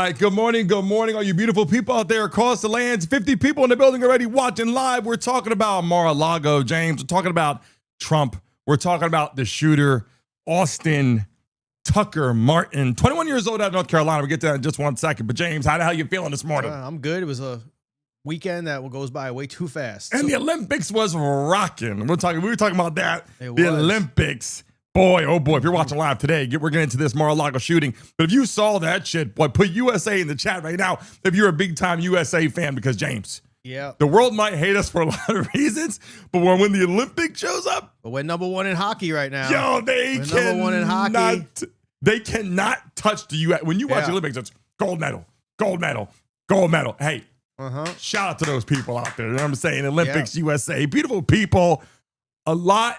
right. Good morning. Good morning. All you beautiful people out there across the lands. 50 people in the building already watching live. We're talking about Mar-a-Lago, James. We're talking about Trump. We're talking about the shooter, Austin Tucker Martin, 21 years old out of North Carolina. We'll get to that in just 1 second. But James, how the hell you feeling this morning? I'm good. It was a weekend that goes by way too fast. And the Olympics was rocking. We were talking about that. It the was. Olympics. Boy, oh boy, if you're watching live today, we're getting into this Mar-a-Lago shooting. But if you saw that shit, boy, put USA in the chat right now if you're a big-time USA fan, because, James, the world might hate us for a lot of reasons, but when the Olympics shows up. But we're number one in hockey right now. Yo, number one in hockey. They cannot touch the U.S. When you watch the Olympics, it's gold medal, gold medal, gold medal. Hey, shout out to those people out there. You know what I'm saying? Olympics, USA, beautiful people. A lot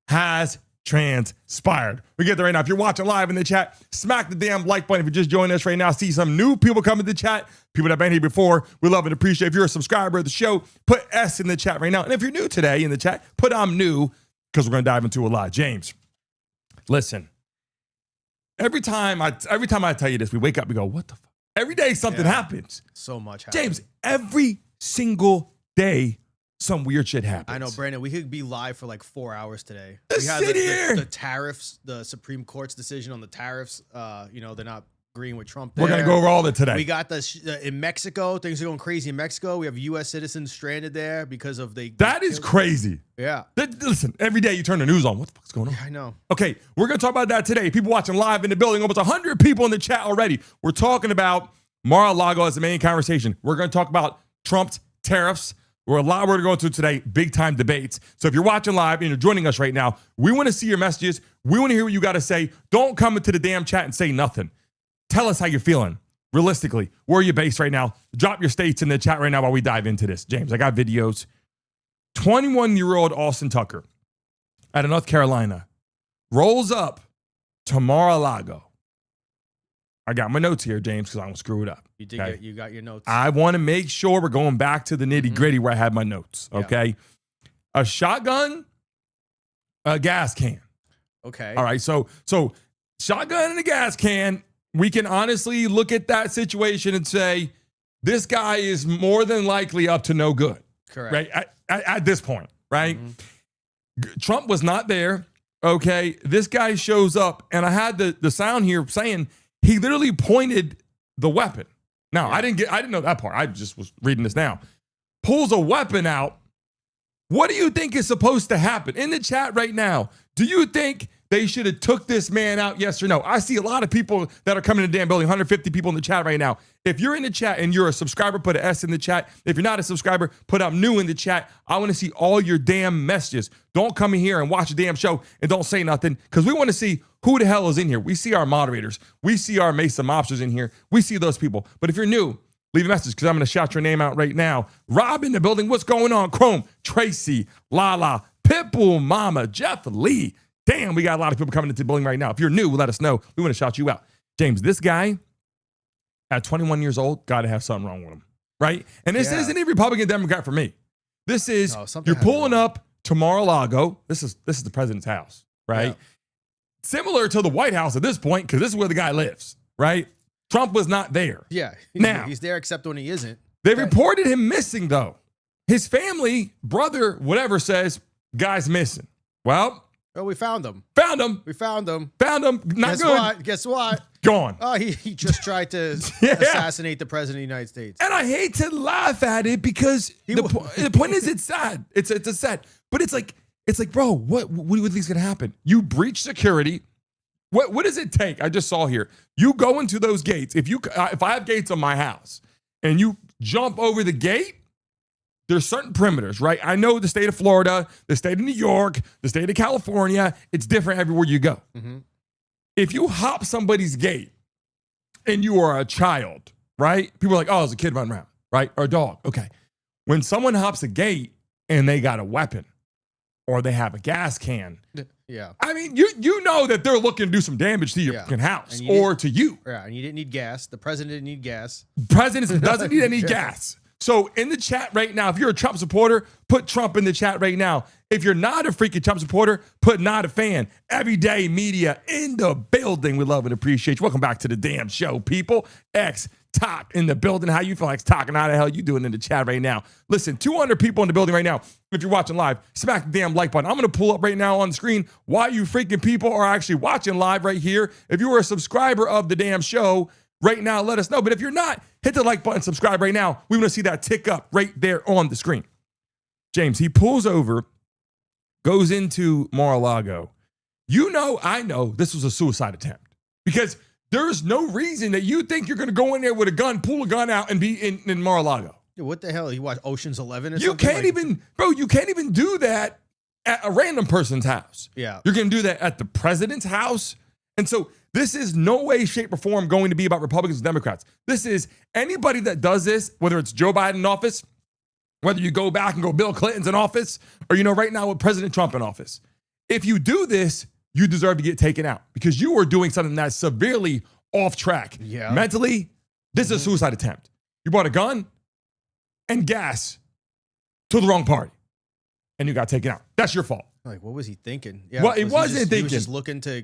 has transpired. We get there right now. If you're watching live in the chat, smack the damn like button. If you're just joining us right now, see some new people coming to the chat, people that have been here before. We love and appreciate. If you're a subscriber of the show, put S in the chat right now. And if you're new today in the chat, put I'm new, because we're going to dive into a lot. James, listen, every time I tell you this, we wake up, we go, what the fuck? Every day something happens. So much happens. James, every single day, some weird shit happens. I know, Brandon. We could be live for like 4 hours today. Let's sit here. The tariffs, the Supreme Court's decision on the tariffs. They're not agreeing with Trump there. We're going to go over all of it today. We got in Mexico. Things are going crazy in Mexico. We have U.S. citizens stranded there because of That is crazy. Yeah. Listen, every day you turn the news on. What the fuck's going on? I know. Okay, we're going to talk about that today. People watching live in the building, almost 100 people in the chat already. We're talking about Mar-a-Lago as the main conversation. We're going to talk about Trump's tariffs. We're going to go into today, big time debates. So if you're watching live and you're joining us right now, we want to see your messages. We want to hear what you got to say. Don't come into the damn chat and say nothing. Tell us how you're feeling. Realistically, where are you based right now? Drop your states in the chat right now while we dive into this. James, I got videos. 21-year-old Austin Tucker out of North Carolina rolls up to Mar-a-Lago. I got my notes here, James, because I don't screw it up. You got your notes. I want to make sure we're going back to the nitty-gritty where I had my notes, okay? A shotgun, a gas can. Okay. All right, so shotgun and a gas can, we can honestly look at that situation and say, this guy is more than likely up to no good. Correct. Right? At this point, right? Trump was not there, okay? This guy shows up, and I had the sound here saying he literally pointed the weapon. Now, I didn't know that part. I just was reading this now. Pulls a weapon out. What do you think is supposed to happen? In the chat right now, do you think they should have took this man out, yes or no? I see a lot of people that are coming to the damn building, 150 people in the chat right now. If you're in the chat and you're a subscriber, put an S in the chat. If you're not a subscriber, put I'm new in the chat. I want to see all your damn messages. Don't come in here and watch a damn show and don't say nothing, because we want to see who the hell is in here. We see our moderators. We see our Mesa mobsters in here. We see those people. But if you're new, leave a message, because I'm going to shout your name out right now. Rob in the building. What's going on? Chrome, Tracy, Lala, Pitbull Mama, Jeff Lee. Damn, we got a lot of people coming into the building right now. If you're new, let us know. We want to shout you out. James, this guy at 21 years old, got to have something wrong with him, right? And this isn't a Republican Democrat for me. This is, you're pulling up to Mar-a-Lago. This is the president's house, right? Yeah. Similar to the White House at this point, because this is where the guy lives, right? Trump was not there. Yeah. Now, he's there except when he isn't. They reported him missing, though. His family, brother, whatever, says, guy's missing. Well, we found him. Found him. We found him. Found him. Not good. Guess what? Gone. Oh, he just tried to assassinate the president of the United States. And I hate to laugh at it, because the point is, it's sad. It's a sad. But it's like, bro, what do you think is going to happen? You breach security. What does it take? I just saw here. You go into those gates. If I have gates on my house and you jump over the gate, there's certain perimeters, right? I know the state of Florida, the state of New York, the state of California, it's different everywhere you go. If you hop somebody's gate and you are a child, right? People are like, oh, it's a kid running around, right? Or a dog. Okay. When someone hops a gate and they got a weapon or they have a gas can, I mean, you know that they're looking to do some damage to your fucking house or to you. Yeah, and you didn't need gas. The president didn't need gas. President doesn't need any gas. So in the chat right now, if you're a Trump supporter, put Trump in the chat right now. If you're not a freaking Trump supporter, put not a fan. Everyday media in the building. We love and appreciate you. Welcome back to the damn show, people. X Talk in the building. How you feel like talking? How the hell you doing in the chat right now? Listen, 200 people in the building right now. If you're watching live, smack the damn like button. I'm going to pull up right now on the screen why you freaking people are actually watching live right here. If you are a subscriber of the damn show right now, let us know. But if you're not, hit the like button, subscribe right now. We want to see that tick up right there on the screen. James, he pulls over, goes into Mar-a-Lago. You know, I know this was a suicide attempt because there's no reason that you think you're going to go in there with a gun, pull a gun out, and be in Mar-a-Lago. Dude, what the hell? You watch Ocean's 11 or you something? Can't even, bro, you can't even do that at a random person's house. Yeah. You're going to do that at the president's house. And so this is no way, shape, or form going to be about Republicans and Democrats. This is anybody that does this, whether it's Joe Biden in office, whether you go back and go Bill Clinton's in office, or, you know, right now with President Trump in office. If you do this, you deserve to get taken out because you are doing something that's severely off track. Yeah. Mentally, this is a suicide attempt. You brought a gun and gas to the wrong party and you got taken out. That's your fault. Like, what was he thinking? Yeah, Well, he wasn't thinking. He was just looking to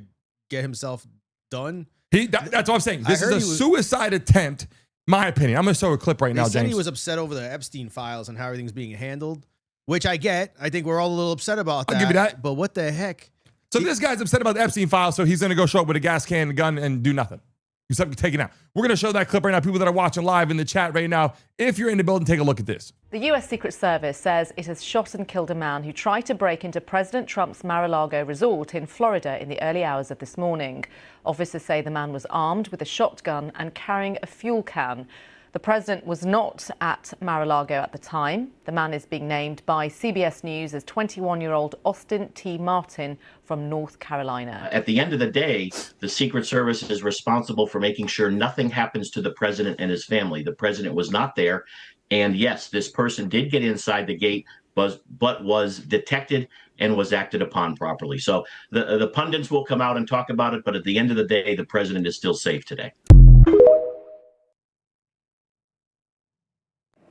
get himself done. That's what I'm saying. This is a suicide attempt, my opinion. I'm going to show a clip right now, James. James. He was upset over the Epstein files and how everything's being handled, which I get. I think we're all a little upset about that. I'll give you that. But what the heck? So this guy's upset about the Epstein files, so he's going to go show up with a gas can, a gun, and do nothing. He's taken out. We're going to show that clip right now. People that are watching live in the chat right now, if you're in the building, take a look at this. The U.S. Secret Service says it has shot and killed a man who tried to break into President Trump's Mar-a-Lago resort in Florida in the early hours of this morning. Officers say the man was armed with a shotgun and carrying a fuel can. The president was not at Mar-a-Lago at the time. The man is being named by CBS News as 21-year-old Austin T. Martin from North Carolina. At the end of the day, the Secret Service is responsible for making sure nothing happens to the president and his family. The president was not there. And yes, this person did get inside the gate, but was detected and was acted upon properly. So the pundits will come out and talk about it. But at the end of the day, the president is still safe today.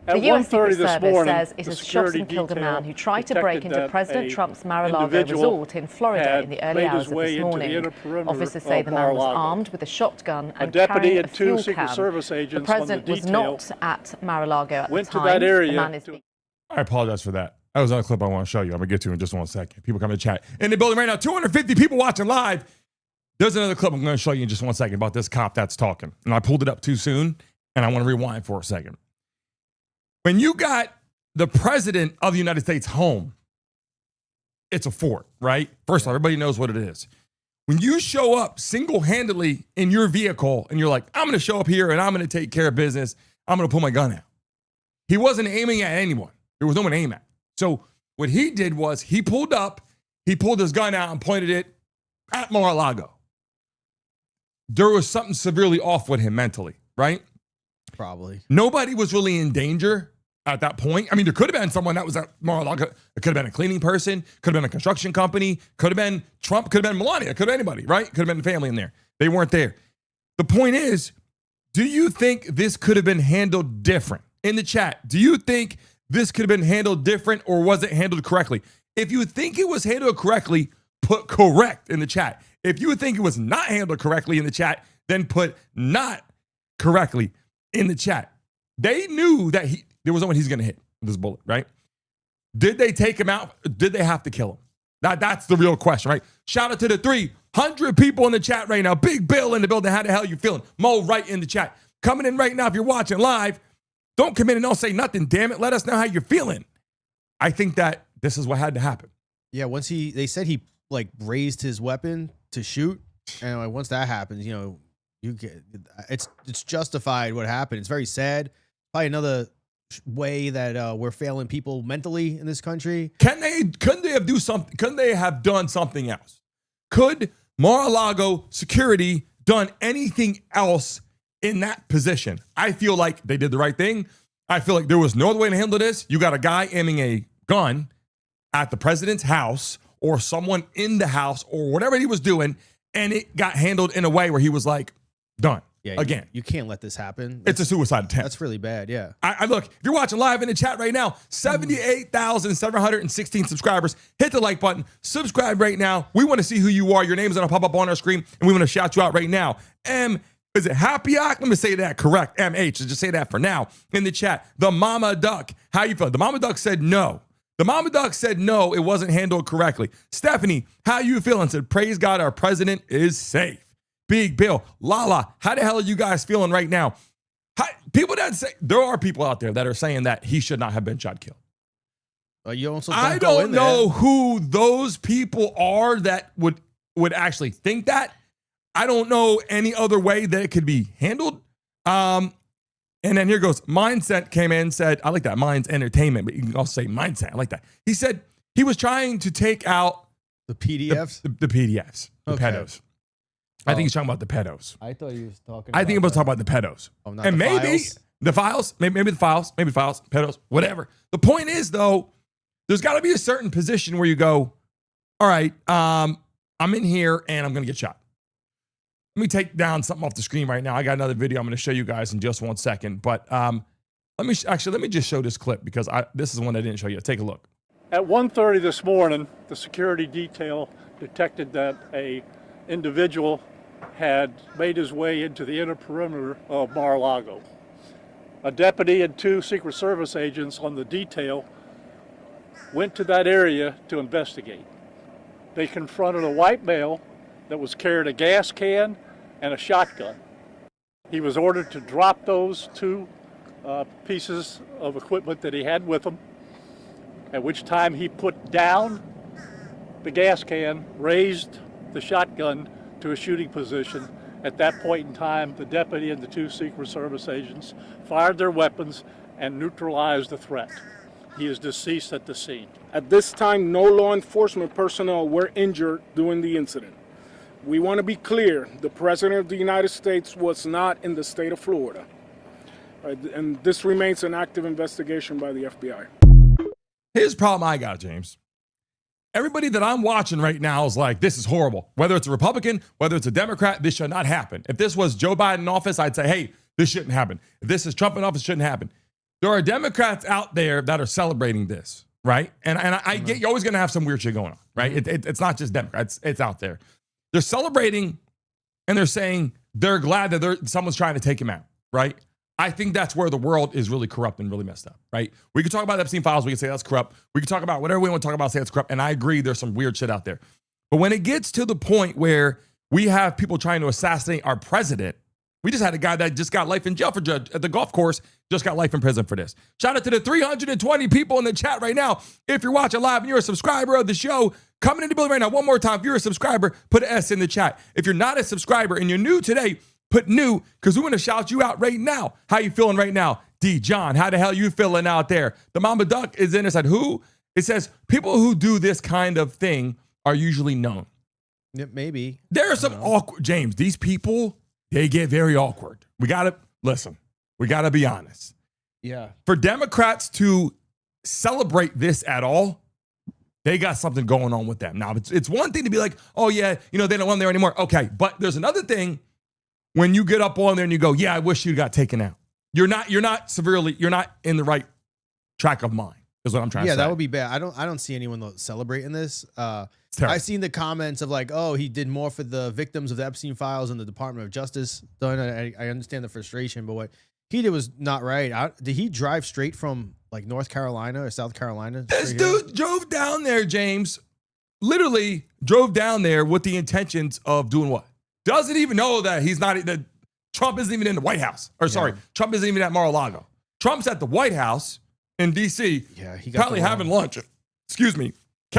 The U.S. Secret Service says it has shot and killed a man who tried to break into President Trump's Mar-a-Lago resort in Florida in the early hours of this morning. Officers say the man was armed with a shotgun and carrying a fuel can. The president was not at Mar-a-Lago at the time. The man is being... I apologize for that. That was another clip I want to show you. I'm going to get to in just 1 second. People come to chat. In the building right now, 250 people watching live. There's another clip I'm going to show you in just 1 second about this cop that's talking. And I pulled it up too soon, and I want to rewind for a second. When you got the president of the United States home, it's a fort, right? First of all, everybody knows what it is. When you show up single-handedly in your vehicle and you're like, I'm going to show up here and I'm going to take care of business, I'm going to pull my gun out. He wasn't aiming at anyone. There was no one to aim at. So what he did was he pulled up, he pulled his gun out and pointed it at Mar-a-Lago. There was something severely off with him mentally, right? Probably. Nobody was really in danger at that point. I mean, there could have been someone that was at Mar-a-Lago. It could have been a cleaning person, could have been a construction company, could have been Trump, could have been Melania, could have been anybody, right? Could have been the family in there. They weren't there. The point is, do you think this could have been handled different? In the chat, do you think this could have been handled different or was it handled correctly? If you think it was handled correctly, put correct in the chat. If you think it was not handled correctly in the chat, then put not correctly in the chat. They knew that there was someone he's going to hit with this bullet, right? Did they take him out? Did they have to kill him? That's the real question, right? Shout out to the 300 people in the chat right now. Big Bill in the building. How the hell you feeling? Mo right in the chat. Coming in right now. If you're watching live, don't come in and don't say nothing. Damn it. Let us know how you're feeling. I think that this is what had to happen. Yeah. They said he like raised his weapon to shoot. And like, once that happens, you know, it's justified what happened. It's very sad. Probably another way that we're failing people mentally in this country. Couldn't they have done something else? Could Mar-a-Lago security done anything else in that position? I feel like they did the right thing. I feel like there was no other way to handle this. You got a guy aiming a gun at the president's house or someone in the house or whatever he was doing, and it got handled in a way where he was like, done. Yeah, again. You can't let this happen. It's a suicide attempt. That's really bad, yeah. I look, if you're watching live in the chat right now, 78,716 subscribers. Hit the like button. Subscribe right now. We want to see who you are. Your name's going to pop up on our screen, and we want to shout you out right now. Is it Happy-Ock? Let me say that correct. MH. Just say that for now in the chat. The Mama Duck. How you feel? The Mama Duck said no. The Mama Duck said no, it wasn't handled correctly. Stephanie, how you feeling? Said, praise God, our president is safe. Big Bill. Lala, how the hell are you guys feeling right now? People that say, there are people out there that are saying that he should not have been shot killed. You also I don't know who those people are that would actually think that. I don't know any other way that it could be handled. And then here goes, Mindset came in and said, I like that, Mind's Entertainment, but you can also say Mindset. I like that. He said he was trying to take out the PDFs? The PDFs, the Okay. pedos. I think he's talking about the pedos. I thought he was talking I think he was talking about the pedos. Oh, not and the maybe files? the files, maybe the files, pedos, whatever. The point is, though, there's got to be a certain position where you go, all right, I'm in here and I'm going to get shot. Let me take down something off the screen right now. I got another video I'm going to show you guys in just 1 second. But let me just show this clip because this is one I didn't show you. Take a look. At 1:30 this morning, the security detail detected that a individual had made his way into the inner perimeter of Mar-a-Lago. A deputy and 2 Secret Service agents on the detail went to that area to investigate. They confronted a white male that was carrying a gas can and a shotgun. He was ordered to drop those 2 pieces of equipment that he had with him, at which time he put down the gas can, raised the shotgun to a shooting position. At that point in time, the deputy and the 2 Secret Service agents fired their weapons and neutralized the threat. He is deceased at the scene. At this time, no law enforcement personnel were injured during the incident. We want to be clear, the President of the United States was not in the state of Florida. And this remains an active investigation by the FBI. Here's the problem I got, James. Everybody that I'm watching right now is like, this is horrible. Whether it's a Republican, whether it's a Democrat, this should not happen. If this was Joe Biden in office, I'd say, hey, this shouldn't happen. If this is Trump in office, it shouldn't happen. There are Democrats out there that are celebrating this, right? And I get you're always going to have some weird shit going on, right? It's not just Democrats. It's out there. They're celebrating and they're saying they're glad that someone's trying to take him out, right? I think that's where the world is really corrupt and really messed up, right? We could talk about the Epstein files. We could say that's corrupt. We could talk about whatever we want to talk about, say it's corrupt. And I agree, there's some weird shit out there. But when it gets to the point where we have people trying to assassinate our president, we just had a guy that just got life in jail for at the golf course, just got life in prison for this. Shout out to the 320 people in the chat right now. If you're watching live and you're a subscriber of the show, coming in the building right now, one more time. If you're a subscriber, put an S in the chat. If you're not a subscriber and you're new today, put new, because we're going to shout you out right now. How you feeling right now? D. John, how the hell you feeling out there? The Mama Duck is in there. Said who? It says people who do this kind of thing are usually known. Yeah, maybe. There are some awkward, James, these people, they get very awkward. We got to be honest. Yeah. For Democrats to celebrate this at all, they got something going on with them. Now, it's one thing to be like, oh yeah, they don't want them there anymore. Okay, but there's another thing when you get up on there and you go, yeah, I wish you got taken out. You're not in the right track of mind, is what I'm trying to say. Yeah, that would be bad. I don't see anyone celebrating this. I've seen the comments of like, oh, he did more for the victims of the Epstein files and the Department of Justice done. I understand the frustration, but what he did was not right. Did he drive straight from like North Carolina or South Carolina? This dude drove down there, James. Literally drove down there with the intentions of doing what? Doesn't even know that that Trump isn't even in the White House. Or sorry, Trump isn't even at Mar-a-Lago. Trump's at the White House in D.C. Yeah, he got probably having lunch. Excuse me.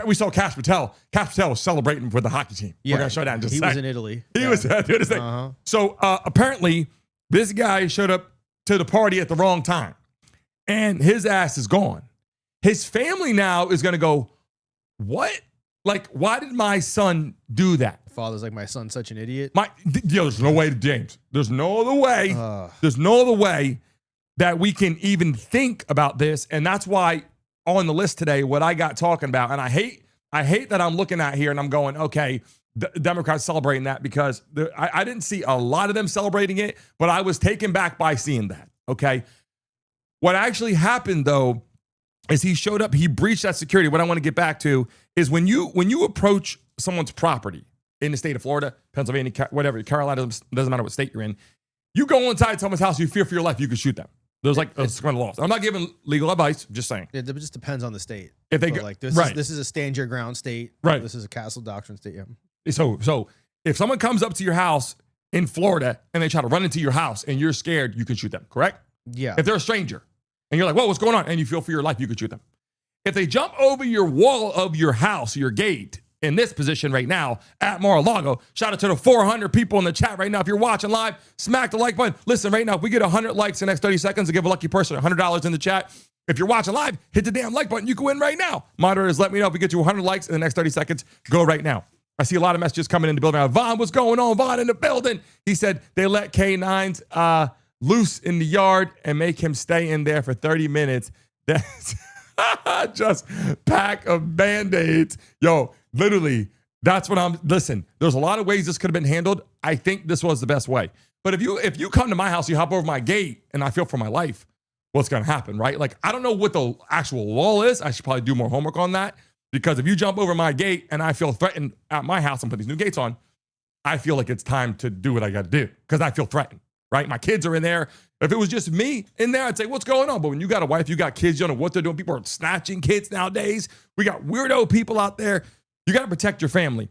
We saw Cash Patel. Cash Patel was celebrating with the hockey team. Yeah, we're going to show that in just a second. He was in Italy. He was doing his thing. Uh-huh. So apparently, this guy showed up to the party at the wrong time. And his ass is gone. His family now is going to go, what? Like, why did my son do that? Father's like, my son's such an idiot. There's no way, James. There's no other way. There's no other way that we can even think about this. And that's why on the list today, what I got talking about, and I hate that I'm looking at here and I'm going, okay, the Democrats celebrating that because I didn't see a lot of them celebrating it, but I was taken back by seeing that. Okay. What actually happened though, is he showed up, he breached that security. What I want to get back to is when you approach someone's property in the state of Florida, Pennsylvania, whatever, Carolina, doesn't matter what state you're in, You go inside someone's house, you fear for your life, you can shoot them. There's like a kind of laws. I'm not giving legal advice. I'm just saying. It just depends on the state. If they So, go, like this, right. this is a stand your ground state. Right. This is a castle doctrine state. Yeah. So if someone comes up to your house in Florida and they try to run into your house and you're scared, you can shoot them, correct? Yeah. If they're a stranger and you're like, whoa, what's going on? And you feel for your life, you can shoot them. If they jump over your wall of your house, your gate, in this position right now at Mar-a-Lago, shout out to the 400 people in the chat right now. If you're watching live, smack the like button. Listen, right now, if we get 100 likes in the next 30 seconds to give a lucky person $100 in the chat, if you're watching live, hit the damn like button. You can win right now. Moderators, let me know if we get you 100 likes in the next 30 seconds. Go right now. I see a lot of messages coming in the building. Vaughn, what's going on? Vaughn in the building. He said they let K9s loose in the yard and make him stay in there for 30 minutes. That's just pack of Band-Aids. Yo, literally, that's what listen, there's a lot of ways this could have been handled. I think this was the best way. But if you come to my house, you hop over my gate, and I feel for my life, what's going to happen, right? Like, I don't know what the actual law is. I should probably do more homework on that. Because if you jump over my gate and I feel threatened at my house and put these new gates on, I feel like it's time to do what I got to do because I feel threatened, right? My kids are in there. If it was just me in there, I'd say, what's going on? But when you got a wife, you got kids, you don't know what they're doing. People are snatching kids nowadays. We got weirdo people out there. You got to protect your family.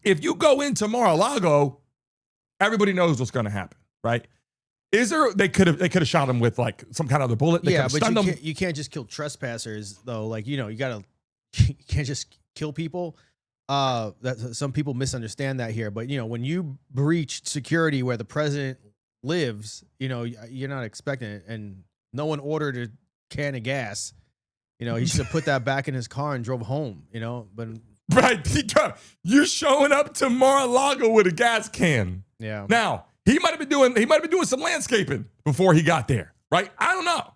If you go into Mar-a-Lago, everybody knows what's going to happen, right? They could have shot him with like some kind of other bullet. They but you can't just kill trespassers though. Like, you can't just kill people. That some people misunderstand that here, but when you breach security where the president lives, you're not expecting it, and no one ordered a can of gas. He should have put that back in his car and drove home. But right, you're showing up to Mar-a-Lago with a gas can. Yeah. Now he might have been doing some landscaping before he got there, right? I don't know,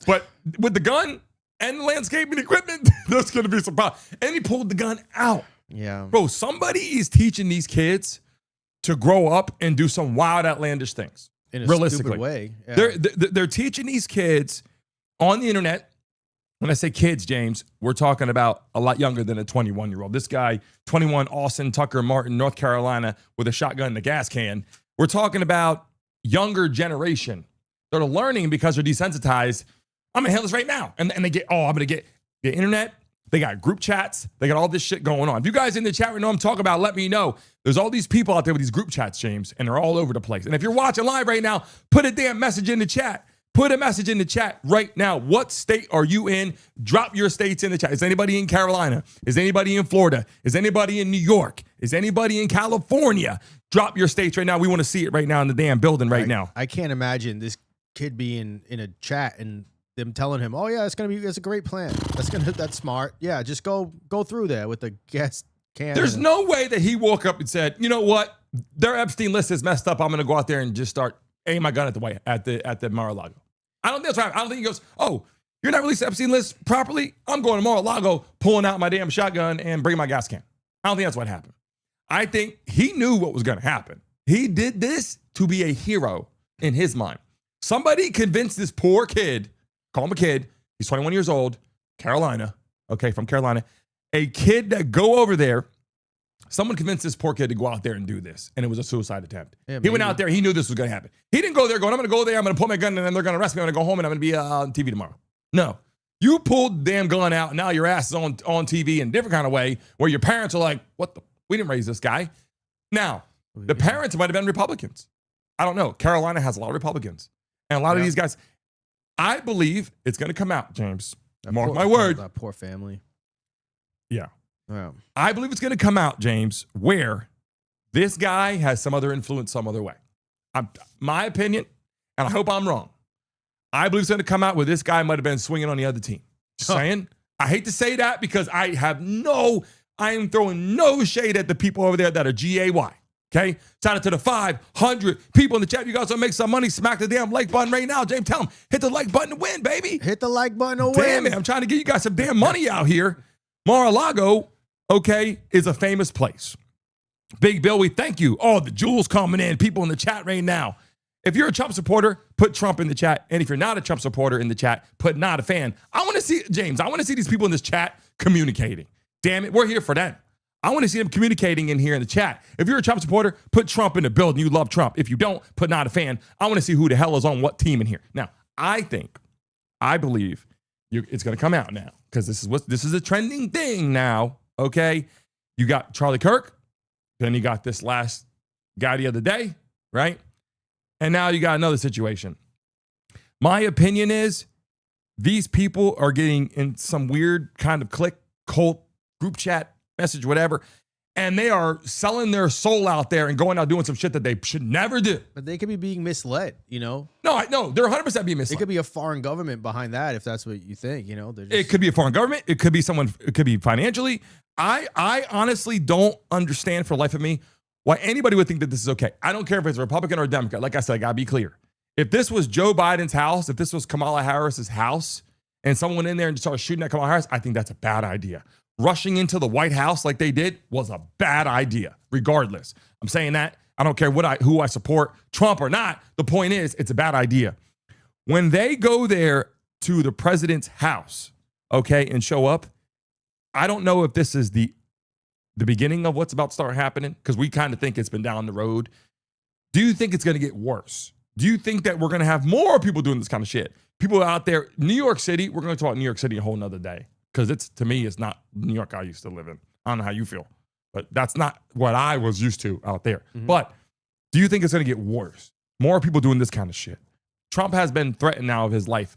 but with the gun and the landscaping equipment, there's going to be some problem. And he pulled the gun out. Yeah. Bro, somebody is teaching these kids to grow up and do some wild, outlandish things. In a realistically stupid way. Yeah. They're teaching these kids on the internet. When I say kids, James, we're talking about a lot younger than a 21-year-old. This guy, 21, Austin Tucker Martin, North Carolina, with a shotgun and a gas can. We're talking about younger generation. They're learning because they're desensitized. I'm going to handle this right now. And they get, I'm going to get the internet. They got group chats. They got all this shit going on. If you guys in the chat right now I'm talking about, let me know. There's all these people out there with these group chats, James, and they're all over the place. And if you're watching live right now, put a damn message in the chat. Put a message in the chat right now. What state are you in? Drop your states in the chat. Is anybody in Carolina? Is anybody in Florida? Is anybody in New York? Is anybody in California? Drop your states right now. We want to see it right now in the damn building right now. I can't imagine this kid being in a chat and them telling him, "Oh yeah, it's a great plan. That's smart. Yeah, just go through there with the gas can." There's no way that he woke up and said, "You know what? Their Epstein list is messed up. I'm going to go out there and just start aiming my gun at the Mar-a-Lago." I don't think that's right. I don't think he goes, "Oh, you're not releasing the Epstein list properly. I'm going to Mar-a-Lago, pulling out my damn shotgun and bringing my gas can." I don't think that's what happened. I think he knew what was going to happen. He did this to be a hero in his mind. Somebody convinced this poor kid, call him a kid, he's 21 years old, Carolina, okay, from Carolina, a kid that go over there, someone convinced this poor kid to go out there and do this, and it was a suicide attempt. Yeah, he went out there, he knew this was going to happen. He didn't go there going, "I'm going to go there, I'm going to put my gun in, and they're going to arrest me, I'm going to go home, and I'm going to be on TV tomorrow." No. You pulled the damn gun out, and now your ass is on TV in a different kind of way, where your parents are like, we didn't raise this guy. Now, the parents might have been Republicans. I don't know. Carolina has a lot of Republicans. And a lot of these guys, I believe it's going to come out, James. Mark my word. That poor family. Yeah. Wow. I believe it's going to come out, James, where this guy has some other influence some other way. My opinion, and I hope I'm wrong, I believe it's going to come out where this guy might have been swinging on the other team. Just saying. I hate to say that because I am throwing no shade at the people over there that are GAY. Okay? Shout out to the 500 people in the chat. You guys want to make some money? Smack the damn like button right now. James, tell them, hit the like button to win, baby. Hit the like button to win. Damn it. I'm trying to get you guys some damn money out here. Mar-a-Lago, okay, is a famous place. Big Bill, we thank you. Oh, the jewels coming in. People in the chat right now. If you're a Trump supporter, put Trump in the chat. And if you're not a Trump supporter in the chat, put not a fan. I want to see, James, I want to see these people in this chat communicating. Damn it, we're here for them. I want to see them communicating in here in the chat. If you're a Trump supporter, put Trump in the building. You love Trump. If you don't, put not a fan. I want to see who the hell is on what team in here. Now, I believe it's going to come out now because this is a trending thing now. Okay, you got Charlie Kirk, then you got this last guy the other day, right? And now you got another situation. My opinion is these people are getting in some weird kind of clique, cult, group chat, message, whatever, and they are selling their soul out there and going out doing some shit that they should never do. But they could be being misled, you know? No, they're 100% being misled. It could be a foreign government behind that if that's what you think, you know? It could be a foreign government. It could be someone, it could be financially. I honestly don't understand for the life of me why anybody would think that this is okay. I don't care if it's a Republican or a Democrat. Like I said, I gotta be clear. If this was Joe Biden's house, if this was Kamala Harris's house, and someone went in there and started shooting at Kamala Harris, I think that's a bad idea. Rushing into the White House like they did was a bad idea, regardless. I'm saying that. I don't care who I support, Trump or not. The point is, it's a bad idea. When they go there to the president's house, okay, and show up, I don't know if this is the beginning of what's about to start happening, because we kind of think it's been down the road. Do you think it's going to get worse? Do you think that we're going to have more people doing this kind of shit? People out there, New York City, we're going to talk about New York City a whole nother day, because to me, it's not New York I used to live in. I don't know how you feel, but that's not what I was used to out there. Mm-hmm. But do you think it's going to get worse? More people doing this kind of shit. Trump has been threatened now of his life.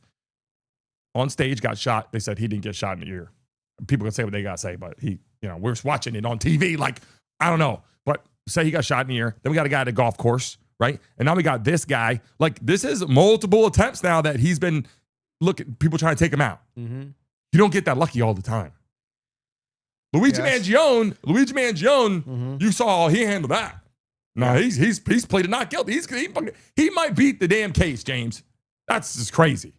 On stage, got shot. They said he didn't get shot in the ear. People can say what they got to say, but we're watching it on TV. Like, I don't know, but say he got shot in the ear. Then we got a guy at a golf course, right? And now we got this guy. Like, this is multiple attempts now that he's been people trying to take him out. Mm-hmm. You don't get that lucky all the time. Luigi Mangione, mm-hmm. You saw he handled that. No, he's pleaded not guilty. He might beat the damn case, James. That's just crazy.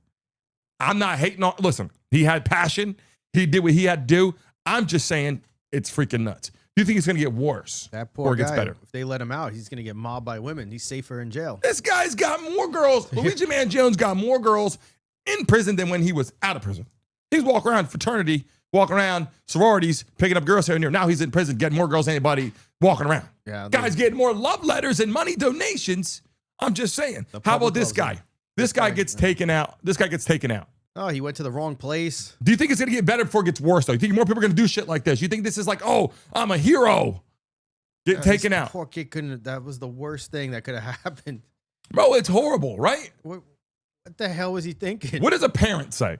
I'm not hating on. Listen, he had passion. He did what he had to do. I'm just saying it's freaking nuts. Do you think it's going to get worse? That poor or it guy, gets better? If they let him out, he's going to get mobbed by women. He's safer in jail. This guy's got more girls. Luigi Mangione's got more girls in prison than when he was out of prison. He's walking around fraternity, walking around sororities, picking up girls here and there. Now he's in prison getting more girls than anybody walking around. Yeah, guy's getting more love letters and money donations. I'm just saying. How about this guy? This guy gets taken out. This guy gets taken out. Oh, he went to the wrong place. Do you think it's going to get better before it gets worse, though? You think more people are going to do shit like this? You think this is like, oh, I'm a hero. Get taken out. Poor kid couldn't. That was the worst thing that could have happened. Bro, it's horrible, right? What the hell was he thinking? What does a parent say?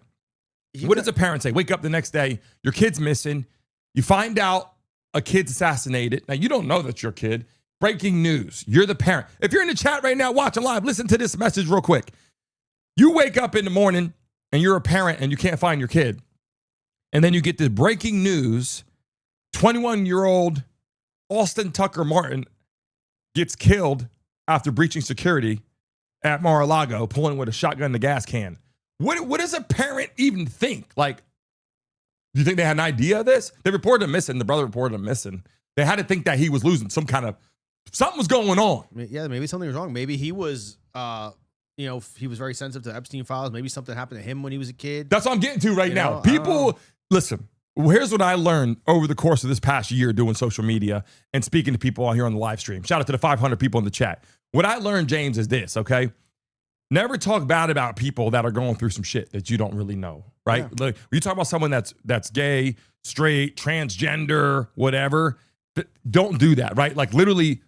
What does a parent say? Wake up the next day, your kid's missing. You find out a kid's assassinated. Now, you don't know that's your kid. Breaking news. You're the parent. If you're in the chat right now, watching live, listen to this message real quick. You wake up in the morning and you're a parent and you can't find your kid. And then you get the breaking news. 21-year-old Austin Tucker Martin gets killed after breaching security at Mar-a-Lago, pulling with a shotgun in the gas can. What does a parent even think? Like, do you think they had an idea of this? They reported him missing. The brother reported him missing. They had to think that he was losing something was going on. Yeah, maybe something was wrong. Maybe he was, he was very sensitive to Epstein files. Maybe something happened to him when he was a kid. That's what I'm getting to right now. People, listen, here's what I learned over the course of this past year doing social media and speaking to people out here on the live stream. Shout out to the 500 people in the chat. What I learned, James, is this, okay? Never talk bad about people that are going through some shit that you don't really know, right? Yeah. Like, when you talk about someone that's gay, straight, transgender, whatever, don't do that, right? Like, literally,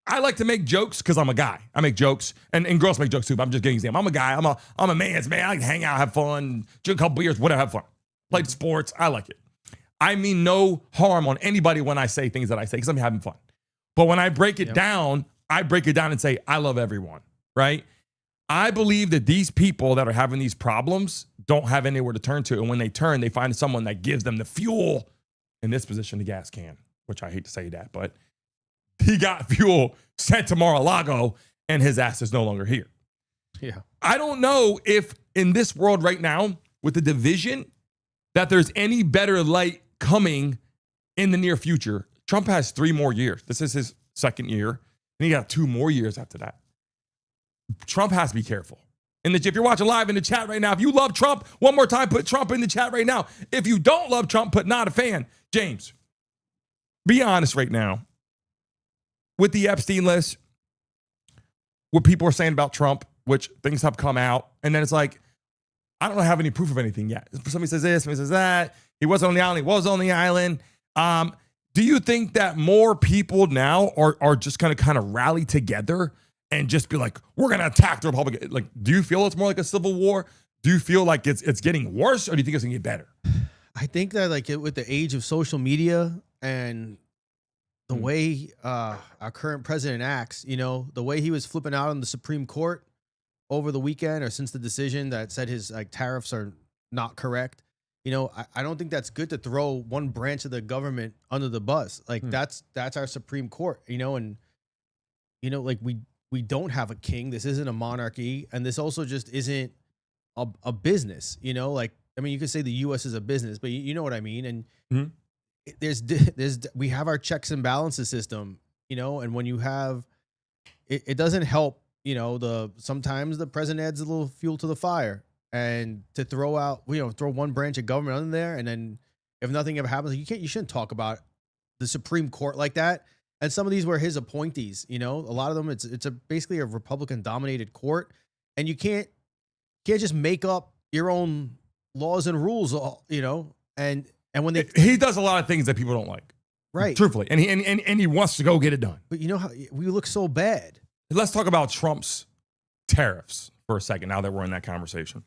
I like to make jokes because I'm a guy. I make jokes, and girls make jokes too, but I'm just getting example. I'm a guy. I'm a man's man. I can hang out, have fun, drink a couple beers, whatever, have fun. Play sports. I like it. I mean no harm on anybody when I say things that I say because I'm having fun. But when I break it down, I break it down and say, I love everyone, right? I believe that these people that are having these problems don't have anywhere to turn to. And when they turn, they find someone that gives them the fuel, in this position, the gas can, which I hate to say that, but he got fuel sent to Mar-a-Lago and his ass is no longer here. Yeah. I don't know if in this world right now with the division that there's any better light coming in the near future. Trump has 3 more years. This is his second year. And he got 2 more years after that. Trump has to be careful. And if you're watching live in the chat right now, if you love Trump, one more time, put Trump in the chat right now. If you don't love Trump, put not a fan. James, be honest right now. With the Epstein list, what people are saying about Trump, which things have come out, and then it's like, I don't have any proof of anything yet. Somebody says this, somebody says that. He wasn't on the island, he was on the island. Do you think that more people now are just going to kind of rally together and just be like, we're going to attack the Republican? Like, do you feel it's more like a civil war? Do you feel like it's getting worse, or do you think it's going to get better? I think that with the age of social media and the way our current president acts, the way he was flipping out on the Supreme Court over the weekend or since the decision that said his tariffs are not correct. I don't think that's good to throw one branch of the government under the bus. Like that's our Supreme Court, and we don't have a king. This isn't a monarchy, and this also just isn't a business. You could say the U.S. is a business, but you know what I mean. And we have our checks and balances system, and when you have, it doesn't help. Sometimes the president adds a little fuel to the fire. And to throw one branch of government under there, and then if nothing ever happens, you shouldn't talk about the Supreme Court like that. And some of these were his appointees. A lot of them, it's basically a Republican dominated court, and you can't just make up your own laws and rules. And when he does a lot of things that people don't like, right? Truthfully, and he wants to go get it done. But how we look so bad. Let's talk about Trump's tariffs for a second. Now that we're in that conversation.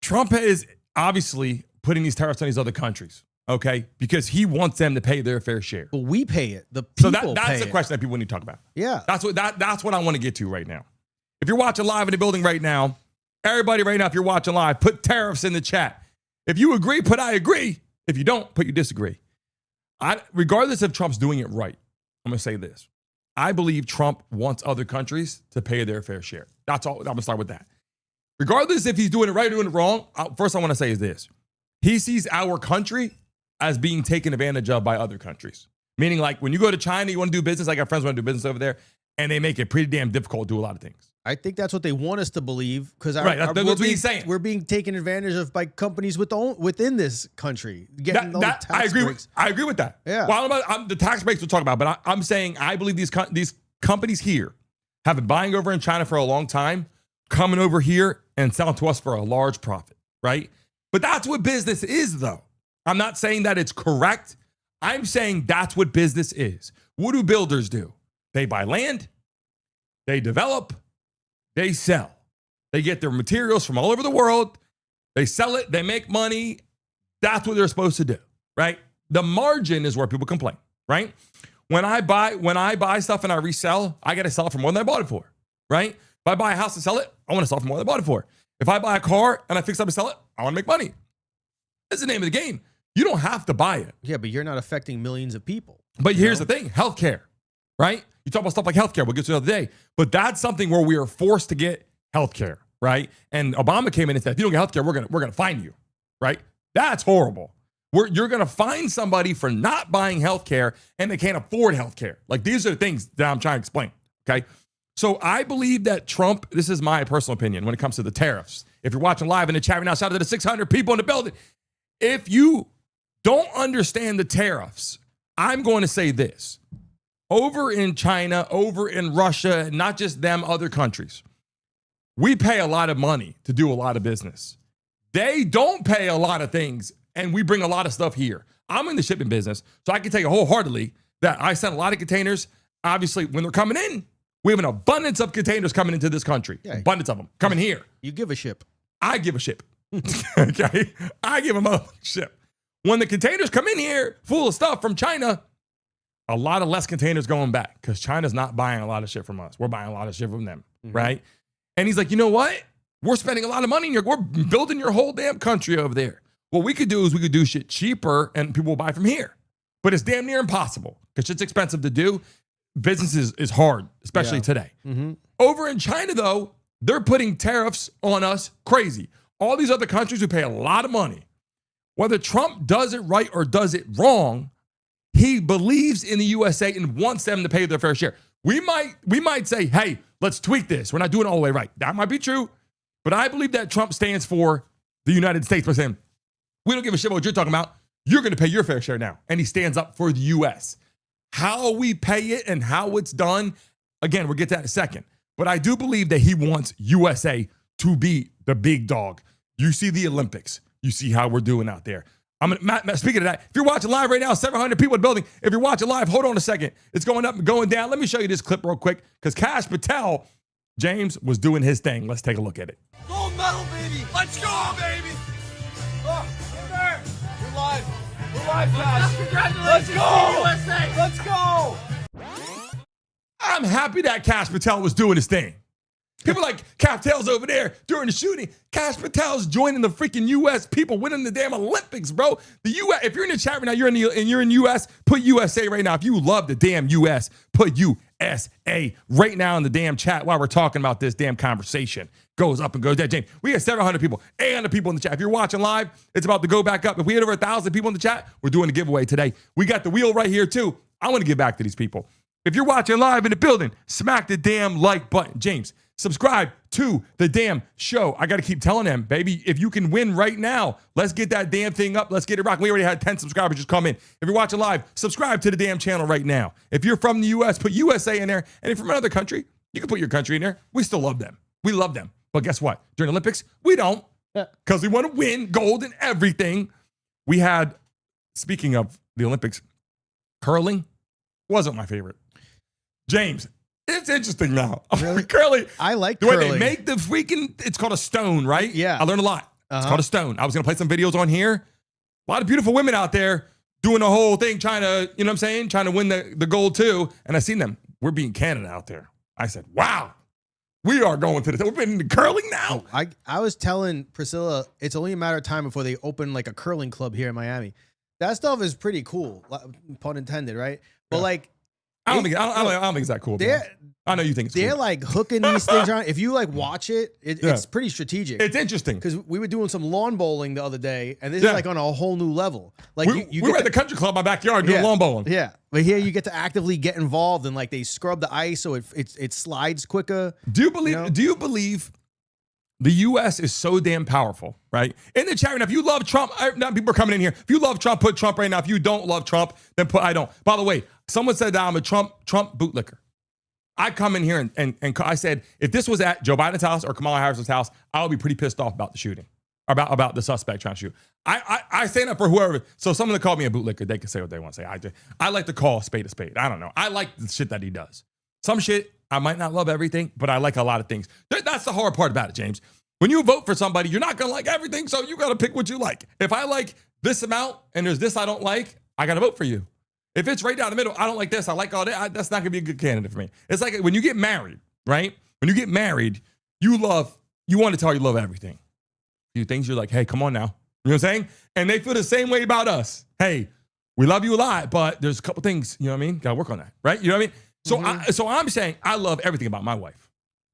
Trump is obviously putting these tariffs on these other countries, okay? Because he wants them to pay their fair share. But we pay it. The people that's pay the question that people need to talk about. Yeah. That's what I want to get to right now. If you're watching live in the building right now, everybody right now, if you're watching live, put tariffs in the chat. If you agree, put I agree. If you don't, put you disagree. Regardless if Trump's doing it right, I'm going to say this. I believe Trump wants other countries to pay their fair share. That's all. I'm going to start with that. Regardless if he's doing it right or doing it wrong, first I want to say is this. He sees our country as being taken advantage of by other countries. Meaning like when you go to China, you want to do business, I got friends who want to do business over there, and they make it pretty damn difficult to do a lot of things. I think that's what they want us to believe, because that's what he's saying. We're being taken advantage of by companies within this country. Getting tax breaks. I agree with that. Yeah. Well, the tax breaks we'll talk about, but I'm saying I believe these companies here have been buying over in China for a long time, coming over here and selling to us for a large profit, right? But that's what business is, though. I'm not saying that it's correct. I'm saying that's what business is. What do builders do? They buy land, they develop, they sell. They get their materials from all over the world, they sell it, they make money. That's what they're supposed to do, right? The margin is where people complain, right? When I buy stuff and I resell, I got to sell it for more than I bought it for, right? If I buy a house and sell it, I want to sell it for more than I bought it for. If I buy a car and I fix up and sell it, I want to make money. That's the name of the game. You don't have to buy it. Yeah, but you're not affecting millions of people. But here's the thing, healthcare, right? You talk about stuff like healthcare, we'll get to another day. But that's something where we are forced to get healthcare, right? And Obama came in and said, if you don't get healthcare, we're gonna fine you, right? That's horrible. You're gonna fine somebody for not buying healthcare and they can't afford healthcare. Like these are the things that I'm trying to explain, okay? So I believe that Trump, this is my personal opinion when it comes to the tariffs. If you're watching live in the chat right now, shout out to the 600 people in the building. If you don't understand the tariffs, I'm going to say this. Over in China, over in Russia, not just them, other countries, we pay a lot of money to do a lot of business. They don't pay a lot of things, and we bring a lot of stuff here. I'm in the shipping business, so I can tell you wholeheartedly that I send a lot of containers. Obviously, when they're coming in, we have an abundance of containers coming into this country. Yeah. Abundance of them coming here. You give a ship. I give a ship. Okay? I give them a ship. When the containers come in here full of stuff from China, a lot of less containers going back because China's not buying a lot of shit from us. We're buying a lot of shit from them, right? And he's like, you know what? We're spending a lot of money we're building your whole damn country over there. What we could do is we could do shit cheaper and people will buy from here. But it's damn near impossible because shit's expensive to do. Business is hard, especially today. Over in China, though, they're putting tariffs on us crazy. All these other countries who pay a lot of money. Whether Trump does it right or does it wrong, he believes in the USA and wants them to pay their fair share. We might say, hey, let's tweak this. We're not doing it all the way right. That might be true. But I believe that Trump stands for the United States by saying, we don't give a shit about what you're talking about. You're going to pay your fair share now. And he stands up for the U.S. How we pay it and how it's done, again, we'll get to that in a second. But I do believe that he wants USA to be the big dog. You see the Olympics. You see how we're doing out there. Matt, speaking of that, if you're watching live right now, 700 people in the building. If you're watching live, hold on a second. It's going up and going down. Let me show you this clip real quick because Kash Patel, James, was doing his thing. Let's take a look at it. Gold medal, baby. Let's go, baby. Oh, get there. We're live. We're live, Kash. Congratulations. Let's go. USA. Let's go. I'm happy that Kash Patel was doing his thing. People like Kash Patel's over there during the shooting. Kash Patel's joining the freaking U.S. people winning the damn Olympics, bro. The U.S. If you're in the chat right now, you're in U.S. Put USA right now. If you love the damn U.S., put USA right now in the damn chat while we're talking about this damn conversation. Goes up and goes down. James, we have 700 people, 800 people in the chat. If you're watching live, it's about to go back up. If we had over 1,000 people in the chat, we're doing a giveaway today. We got the wheel right here too. I want to give back to these people. If you're watching live in the building, smack the damn like button. James, subscribe to the damn show. I got to keep telling them, baby, if you can win right now, let's get that damn thing up. Let's get it rocking. We already had 10 subscribers just come in. If you're watching live, subscribe to the damn channel right now. If you're from the U.S., put USA in there. And if you're from another country, you can put your country in there. We still love them. We love them. But guess what? During the Olympics, we don't because we want to win gold and everything. We had, speaking of the Olympics, curling wasn't my favorite. James, it's interesting now. Really? Curling. I like the way curling. they make the freaking, it's called a stone, right? Yeah. I learned a lot. It's called a stone. I was going to play some videos on here. A lot of beautiful women out there doing the whole thing, trying to, you know what I'm saying? Trying to win the gold too. And I seen them. We're being Canada out there. I said, wow, we are going to the, we've been in the curling now. I was telling Priscilla, it's only a matter of time before they open like a curling club here in Miami. That stuff is pretty cool, pun intended, right? But like, I don't think it's that cool. I know you think it's they're cool. like hooking these things around. If you like watch it, it's pretty strategic. It's interesting. Because we were doing some lawn bowling the other day, and this is like on a whole new level. Like we were at the country club in my backyard doing lawn bowling. Yeah, but here you get to actively get involved, and like they scrub the ice so it slides quicker. Do you believe the U.S. is so damn powerful, right? In the chat right now, if you love Trump, now people are coming in here. If you love Trump, put Trump right now. If you don't love Trump, then put I don't. By the way, someone said that I'm a Trump bootlicker. I come in here and I said, if this was at Joe Biden's house or Kamala Harris's house, I would be pretty pissed off about the shooting, about the suspect trying to shoot. I stand up for whoever. So someone that called me a bootlicker, they can say what they want to say. I like to call a spade a spade. I don't know. I like the shit that he does. Some shit, I might not love everything, but I like a lot of things. That's the hard part about it, James. When you vote for somebody, you're not going to like everything, so you got to pick what you like. If I like this amount and there's this I don't like, I got to vote for you. If it's right down the middle, I don't like this, I like all that, that's not going to be a good candidate for me. It's like when you get married, right? When you get married, you want to tell you love everything. A few things you're like, hey, come on now. You know what I'm saying? And they feel the same way about us. Hey, we love you a lot, but there's a couple things, you know what I mean? Got to work on that, right? You know what I mean? So I'm saying I love everything about my wife.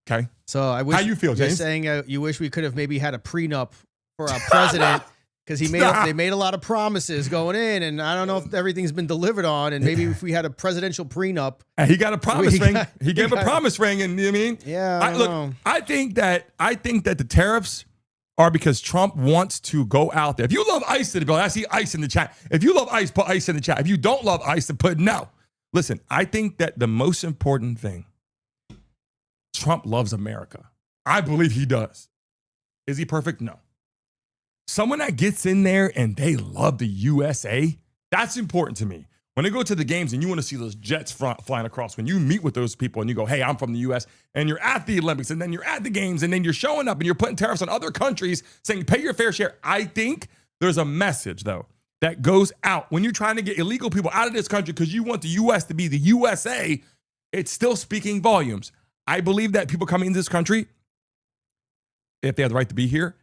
Okay. So I wish. How you feel, James? You're saying you wish we could have maybe had a prenup for our president because they made a lot of promises going in, and I don't know if everyth's been delivered on. And maybe if we had a presidential prenup, and he got a promise ring. He gave a promise ring, and you know what I mean? Yeah. I think that the tariffs are because Trump wants to go out there. If you love ICE in the bill, I see ICE in the chat. If you love ICE, put ICE in the chat. If you don't love ICE, then put no. Listen, I think that the most important thing. Trump loves America. I believe he does. Is he perfect? No. Someone that gets in there and they love the USA, that's important to me. When they go to the games and you want to see those jets flying across, when you meet with those people and you go, hey, I'm from the US, and you're at the Olympics, and then you're at the games, and then you're showing up and you're putting tariffs on other countries saying, pay your fair share. I think there's a message, though, that goes out. When you're trying to get illegal people out of this country because you want the US to be the USA, it's still speaking volumes. I believe that people coming into this country, if they have the right to be here,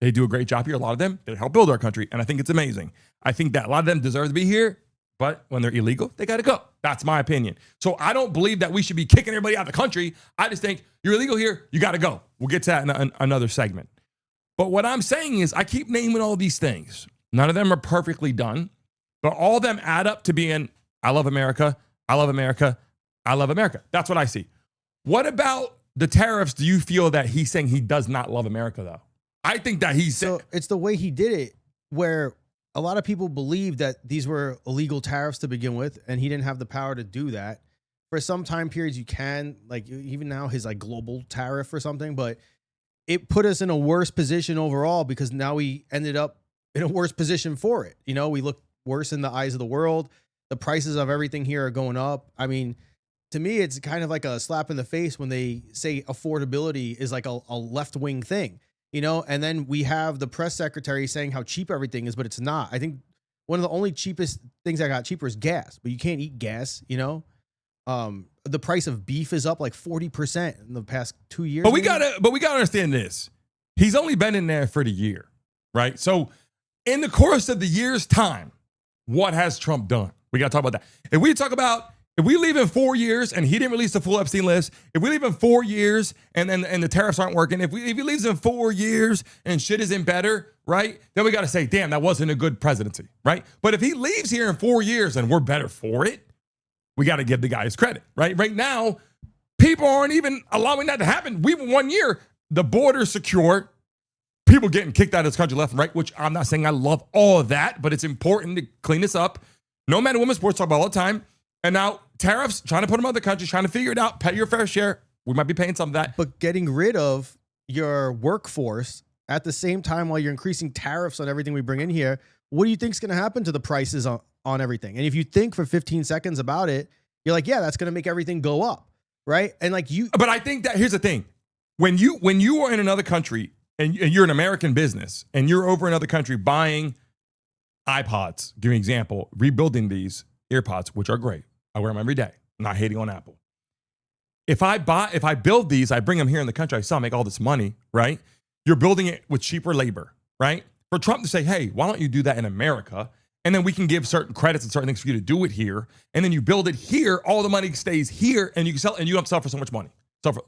they do a great job here. A lot of them, they help build our country. And I think it's amazing. I think that a lot of them deserve to be here, but when they're illegal, they got to go. That's my opinion. So I don't believe that we should be kicking everybody out of the country. I just think you're illegal here, you got to go. We'll get to that in another segment. But what I'm saying is I keep naming all these things. None of them are perfectly done, but all of them add up to being, I love America, I love America, I love America. That's what I see. What about the tariffs? Do you feel that he's saying he does not love America, though? I think that he's so it's the way he did it, where a lot of people believe that these were illegal tariffs to begin with, and he didn't have the power to do that. For some time periods, you can, like even now, his like global tariff or something, but it put us in a worse position overall because now we ended up in a worse position for it. You know, we look worse in the eyes of the world. The prices of everything here are going up. I mean, to me, it's kind of like a slap in the face when they say affordability is like a left-wing thing, you know? And then we have the press secretary saying how cheap everything is, but it's not. I think one of the only cheapest things that got cheaper is gas, but you can't eat gas, you know? The price of beef is up like 40% in the past 2 years. But we gotta understand this. He's only been in there for the year, right? So in the course of the year's time, what has Trump done? We gotta talk about that. If we leave in 4 years and he didn't release the full Epstein list, if we leave in 4 years and the tariffs aren't working, if he leaves in 4 years and shit isn't better, right? Then we got to say, damn, that wasn't a good presidency, right? But if he leaves here in 4 years and we're better for it, we got to give the guy his credit, right? Right now, people aren't even allowing that to happen. We were 1 year, the border's secure, people getting kicked out of this country left and right, which I'm not saying I love all of that, but it's important to clean this up. No man and women's sports talk about all the time. And now tariffs, trying to put them in other countries, trying to figure it out, pay your fair share. We might be paying some of that. But getting rid of your workforce at the same time while you're increasing tariffs on everything we bring in here, what do you think is going to happen to the prices on everything? And if you think for 15 seconds about it, you're like, yeah, that's going to make everything go up, right? And like you. But I think that here's the thing. When you are in another country and you're an American business and you're over in another country buying iPods, give me an example, rebuilding these AirPods, which are great. I wear them every day. I'm not hating on Apple. If I build these, I bring them here in the country, I still make all this money, right? You're building it with cheaper labor, right? For Trump to say, hey, why don't you do that in America? And then we can give certain credits and certain things for you to do it here. And then you build it here, all the money stays here, and you can sell, and you don't sell for so much money.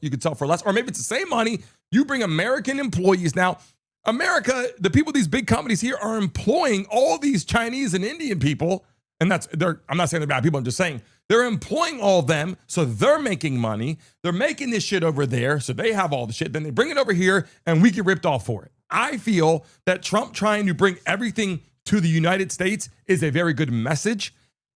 You could sell for less, or maybe it's the same money. You bring American employees. Now, America, the people, these big companies here are employing all these Chinese and Indian people. And I'm not saying they're bad people, I'm just saying they're employing all of them, so they're making money. They're making this shit over there, so they have all the shit. Then they bring it over here, and we get ripped off for it. I feel that Trump trying to bring everything to the United States is a very good message.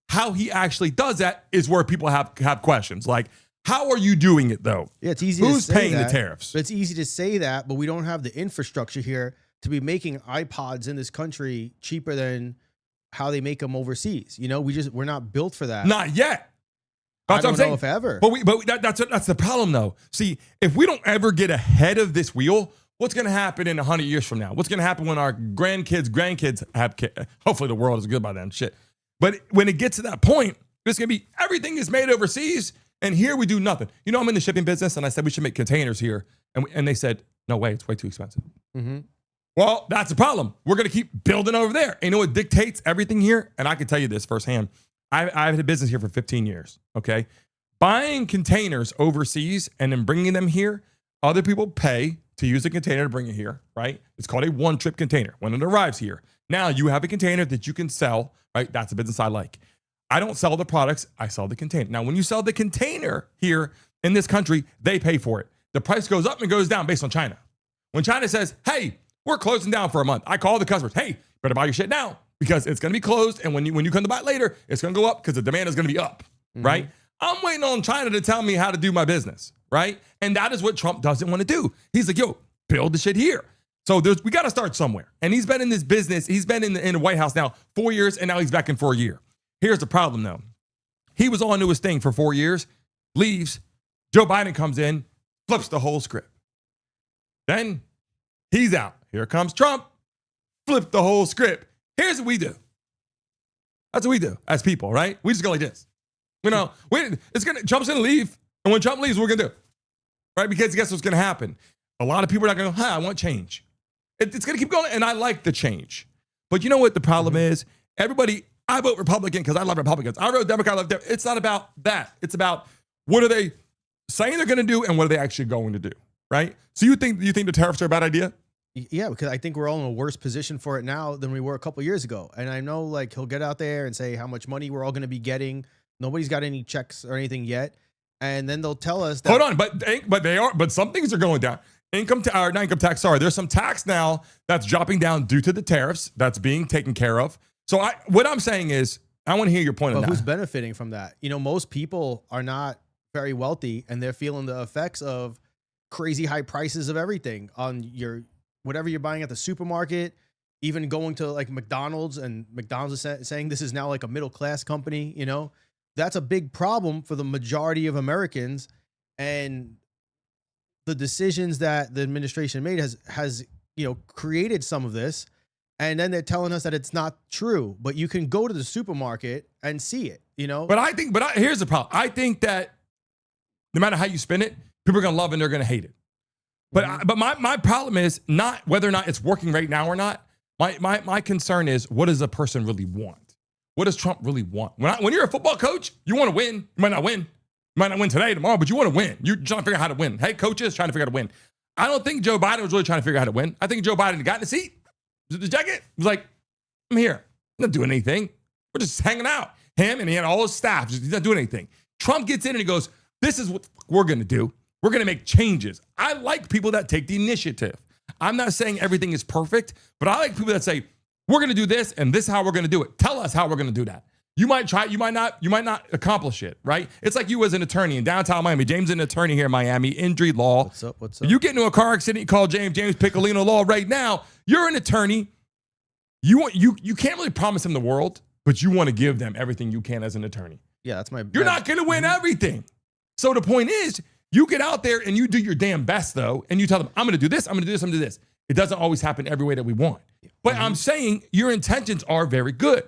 How he actually does that is where people have questions. Like, how are you doing it, though? Yeah, it's easy Who's to say paying that, the tariffs? But it's easy to say that, but we don't have the infrastructure here to be making iPods in this country cheaper than how they make them overseas. You know, we're not built for that. Not yet. That's I what I'm don't saying. know if ever. But that's the problem, though. See, if we don't ever get ahead of this wheel, what's going to happen in 100 years from now? What's going to happen when our grandkids have kids? Hopefully the world is good by then, shit. But when it gets to that point, it's going to be everything is made overseas, and here we do nothing. You know, I'm in the shipping business, and I said we should make containers here. And they said, no way, it's way too expensive. Mm-hmm. Well, that's the problem. We're going to keep building over there. And you know what dictates everything here? And I can tell you this firsthand. I've had a business here for 15 years, okay? Buying containers overseas and then bringing them here, other people pay to use a container to bring it here, right? It's called a one-trip container when it arrives here. Now you have a container that you can sell, right? That's a business I like. I don't sell the products. I sell the container. Now, when you sell the container here in this country, they pay for it. The price goes up and goes down based on China. When China says, hey, we're closing down for a month, I call the customers, hey, better buy your shit now because it's going to be closed. And when you come to buy it later, it's going to go up because the demand is going to be up, right? I'm waiting on China to tell me how to do my business, right? And that is what Trump doesn't want to do. He's like, yo, build the shit here. So we got to start somewhere. And he's been in this business. He's been in the White House now 4 years, and now he's back in for a year. Here's the problem, though. He was on to his thing for 4 years, leaves. Joe Biden comes in, flips the whole script. Then he's out. Here comes Trump, flip the whole script. Here's what we do. That's what we do as people, right? We just go like this. You know, Trump's gonna leave, and when Trump leaves, we're gonna do, right? Because guess what's gonna happen? A lot of people are not gonna go, I want change. It's gonna keep going, and I like the change. But you know what the problem is? Everybody, I vote Republican because I love Republicans. I vote Democrat, I love Democrats. It's not about that. It's about what are they saying they're gonna do, and what are they actually going to do, right? So you think the tariffs are a bad idea? Yeah, because I think we're all in a worse position for it now than we were a couple years ago. And I know, like, he'll get out there and say how much money we're all going to be getting. Nobody's got any checks or anything yet. And then they'll tell us that. Hold on, but some things are going down. not income tax, sorry. There's some tax now that's dropping down due to the tariffs that's being taken care of. So what I'm saying is, I want to hear your point on But that. who's benefiting from that? You know, most people are not very wealthy, and they're feeling the effects of crazy high prices of everything on your whatever you're buying at the supermarket, even going to like McDonald's, and McDonald's is saying this is now like a middle class company. You know, that's a big problem for the majority of Americans, and the decisions that the administration made has created some of this. And then they're telling us that it's not true, but you can go to the supermarket and see it, you know? But here's the problem. I think that no matter how you spin it, people are going to love it and they're going to hate it. But but my problem is not whether or not it's working right now or not. My concern is, what does a person really want? What does Trump really want? When you're a football coach, you want to win. You might not win. You might not win today, tomorrow, but you want to win. You're trying to figure out how to win. Hey, coaches trying to figure out how to win. I don't think Joe Biden was really trying to figure out how to win. I think Joe Biden got in the seat, the jacket, was like, I'm here. I'm not doing anything. We're just hanging out. Him, and he had all his staff. He's not doing anything. Trump gets in and he goes, this is what we're going to do. We're going to make changes. I like people that take the initiative. I'm not saying everything is perfect, but I like people that say, we're going to do this, and this is how we're going to do it. Tell us how we're going to do that. You might try, you might not accomplish it, right? It's like you as an attorney in downtown Miami. James is an attorney here in Miami, injury law. What's up? What's up? You get into a car accident, you call James Piccolino Law right now. You're an attorney. You can't really promise them the world, but you want to give them everything you can as an attorney. Yeah, that's my. You're not going to win everything. So the point is, you get out there and you do your damn best, though, and you tell them, I'm going to do this, I'm going to do this, I'm going to do this. It doesn't always happen every way that we want. But I'm saying your intentions are very good.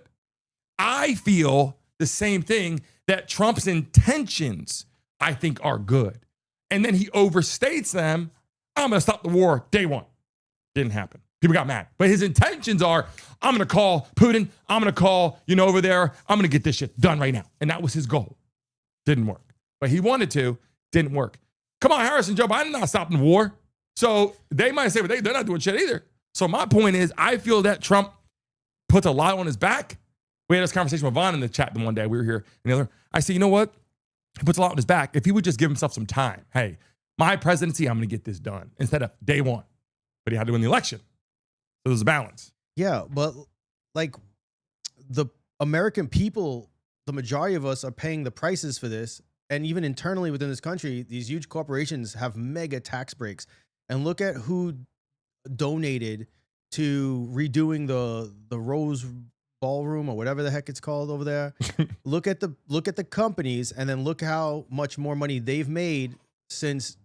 I feel the same thing, that Trump's intentions, I think, are good. And then he overstates them. I'm going to stop the war day one. Didn't happen. People got mad. But his intentions are, I'm going to call Putin. I'm going to call, over there. I'm going to get this shit done right now. And that was his goal. Didn't work. But he wanted to. Didn't work. Come on, Harris and Joe Biden not stopping the war. So they might say, but they're not doing shit either. So my point is, I feel that Trump puts a lot on his back. We had this conversation with Vaughn in the chat the one day. We were here. And the other, I say, you know what? He puts a lot on his back. If he would just give himself some time. Hey, my presidency, I'm going to get this done. Instead of day one. But he had to win the election. So there's a balance. Yeah, but like the American people, the majority of us are paying the prices for this. And even internally within this country, these huge corporations have mega tax breaks. And look at who donated to redoing the Rose Ballroom or whatever the heck it's called over there. Look at the companies, and then look how much more money they've made since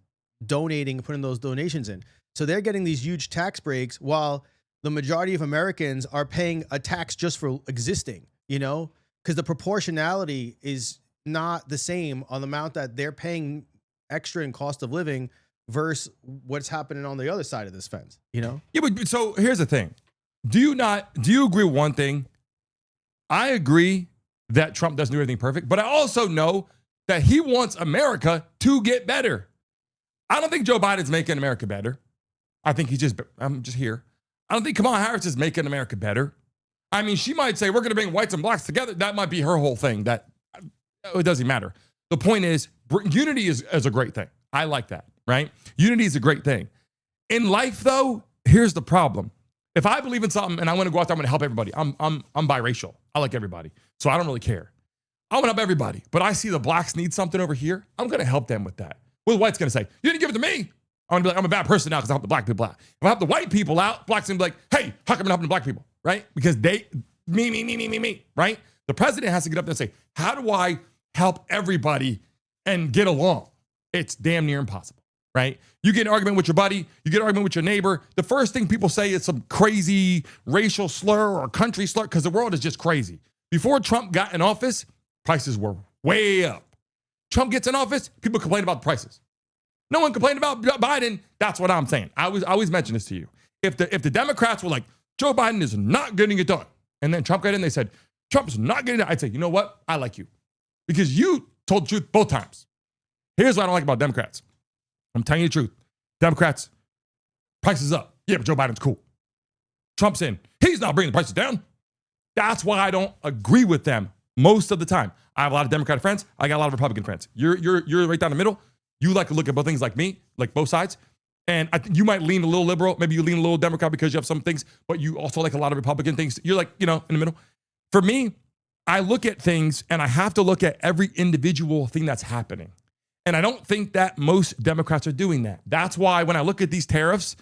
donating and putting those donations in. So they're getting these huge tax breaks while the majority of Americans are paying a tax just for existing, because the proportionality is not the same on the amount that they're paying extra in cost of living versus what's happening on the other side of this fence, Yeah, but so here's the thing. Do you agree with one thing? I agree that Trump doesn't do anything perfect, but I also know that he wants America to get better. I don't think Joe Biden's making America better. I think I'm just here. I don't think Kamala Harris is making America better. I mean, she might say, we're going to bring whites and blacks together. That might be her whole thing. That it doesn't matter. The point is, unity is a great thing. I like that, right? Unity is a great thing. In life, though, here's the problem. If I believe in something and I want to go out there, I'm going to help everybody. I'm biracial. I like everybody. So I don't really care. I want to help everybody. But I see the blacks need something over here. I'm going to help them with that. What the white's going to say? You didn't give it to me. I'm going to be like, I'm a bad person now because I help the black people out. If I help the white people out, blacks going to be like, hey, how come I'm helping the black people? Right? Because me, right? The president has to get up there and say, how do I help everybody and get along? It's damn near impossible, right? You get an argument with your buddy, you get an argument with your neighbor. The first thing people say is some crazy racial slur or country slur because the world is just crazy. Before Trump got in office, prices were way up. Trump gets in office, people complain about the prices. No one complained about Biden. That's what I'm saying. I always mention this to you. If the Democrats were like, Joe Biden is not getting it done, and then Trump got in, they said, Trump's not getting it done, I'd say, you know what? I like you. Because you told the truth both times. Here's what I don't like about Democrats. I'm telling you the truth. Democrats, prices up. Yeah, but Joe Biden's cool. Trump's in. He's not bringing the prices down. That's why I don't agree with them most of the time. I have a lot of Democratic friends. I got a lot of Republican friends. You're right down the middle. You like to look at both things like me, like both sides. And I think you might lean a little liberal. Maybe you lean a little Democrat because you have some things, but you also like a lot of Republican things. You're like, in the middle. For me, I look at things and I have to look at every individual thing that's happening. And I don't think that most Democrats are doing that. That's why when I look at these tariffs,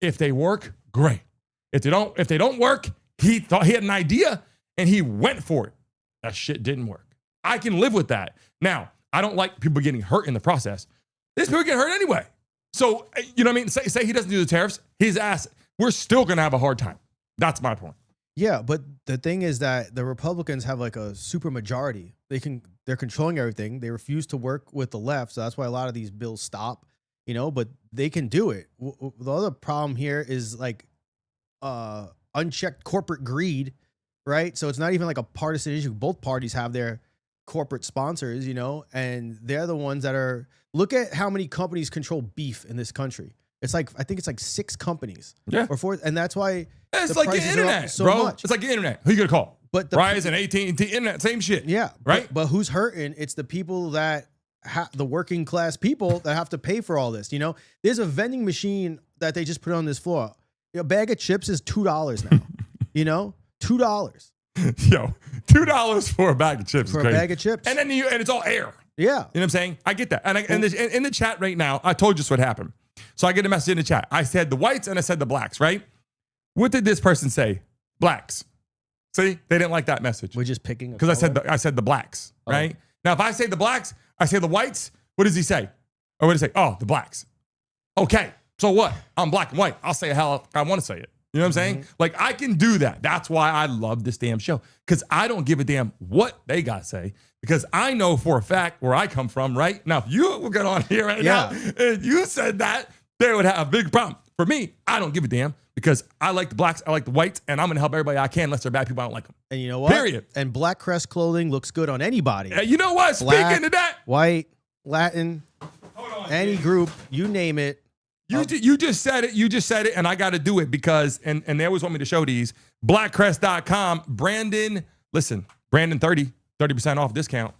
if they work, great. If they don't work, he thought he had an idea and he went for it. That shit didn't work. I can live with that. Now, I don't like people getting hurt in the process. These people get hurt anyway. So, you know what I mean? Say he doesn't do the tariffs, his ass, we're still going to have a hard time. That's my point. Yeah, but the thing is that the Republicans have like a super majority. They're controlling everything. They refuse to work with the left, so that's why a lot of these bills stop. But they can do it. The other problem here is like unchecked corporate greed, right? So it's not even like a partisan issue. Both parties have their corporate sponsors, and they're the ones that are. Look at how many companies control beef in this country. I think it's like 6 companies. Yeah. Or 4, and that's why it's like the internet, bro. It's like the internet. Who you gonna call? But Verizon, AT&T, internet, same shit. Yeah. Right. But who's hurting? It's the people that the working class people that have to pay for all this. There's a vending machine that they just put on this floor. A bag of chips is $2 now. $2. Yo, $2 for a bag of chips. For is a crazy. bag of chips. And then and it's all air. Yeah. You know what I'm saying? I get that. And in the chat right now, I told you what happened. So I get a message in the chat. I said the whites and I said the blacks, right? What did this person say? Blacks. See, they didn't like that message. We're just picking because I said the blacks, right? Now, if I say the blacks, I say the whites. What does he say? Or what does he say? Oh, the blacks. Okay. So what? I'm black and white. I'll say how I want to say it. You know what I'm saying? Like, I can do that. That's why I love this damn show. Because I don't give a damn what they got to say. Because I know for a fact where I come from, right? Now, if you would get on here right now and you said that, they would have a big problem. For me, I don't give a damn because I like the blacks, I like the whites, and I'm going to help everybody I can unless they're bad people, I don't like them. And you know what? Period. And black crest clothing looks good on anybody. You know what? Black, Speaking of that. White, Latin, any group, you name it. You just said it. You just said it, and I got to do it because, and they always want me to show these. Blackcrest.com. Brandon 30% off discount.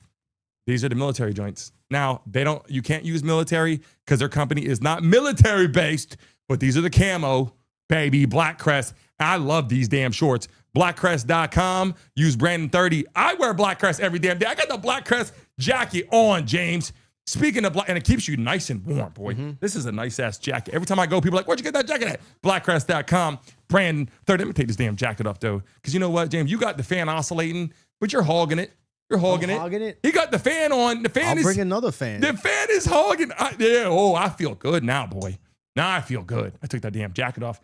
These are the military joints. Now, you can't use military because their company is not military based, but these are the camo, baby, Black Crest. I love these damn shorts. Blackcrest.com. Use Brandon 30. I wear Black Crest every damn day. I got the Black Crest jacket on, James. Speaking of black, and it keeps you nice and warm, boy. This is a nice ass jacket. Every time I go, people are like, where'd you get that jacket at? Blackcrest.com. Brandon 30. Let me take this damn jacket off, though. Because you know what, James? You got the fan oscillating, but you're hogging it. You're hogging it. He got the fan on. The fan I'll bring another fan. The fan is hogging. I feel good now, boy. Now I feel good. I took that damn jacket off.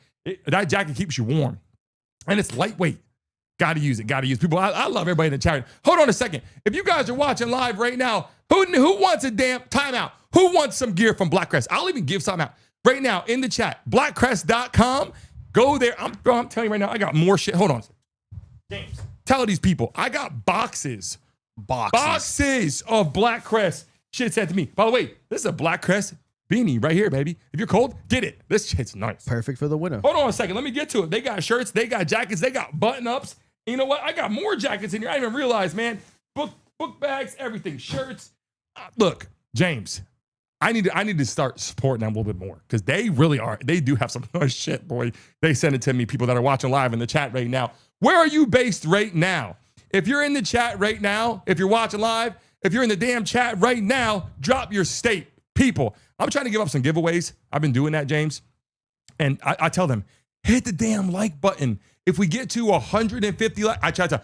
That jacket keeps you warm. And it's lightweight. Got to use it. Got to use people. I love everybody in the chat. Hold on a second. If you guys are watching live right now, who wants a damn timeout? Who wants some gear from Black Crest? I'll even give some out right now in the chat. Blackcrest.com. Go there. I'm telling you right now, I got more shit. Hold on. James, tell these people I got boxes of Black Crest shit sent to me. By the way, this is a Black Crest beanie right here, baby. If you're cold, get it. This shit's nice. Perfect for the winter. Hold on a second. Let me get to it. They got shirts. They got jackets. They got button-ups. You know what? I got more jackets in here. I didn't even realize, man. Book bags, everything. Shirts. Look, James, I need to start supporting them a little bit more because they really are. They do have some nice shit, boy. They send it to me, people that are watching live in the chat right now. Where are you based right now? If you're in the chat right now, if you're watching live, if you're in the damn chat right now, drop your state. People, I'm trying to give up some giveaways. I've been doing that, James. And I tell them, hit the damn like button. If we get to 150 likes, I try to.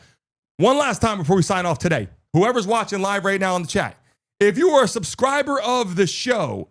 One last time before we sign off today. Whoever's watching live right now in the chat, if you are a subscriber of the show,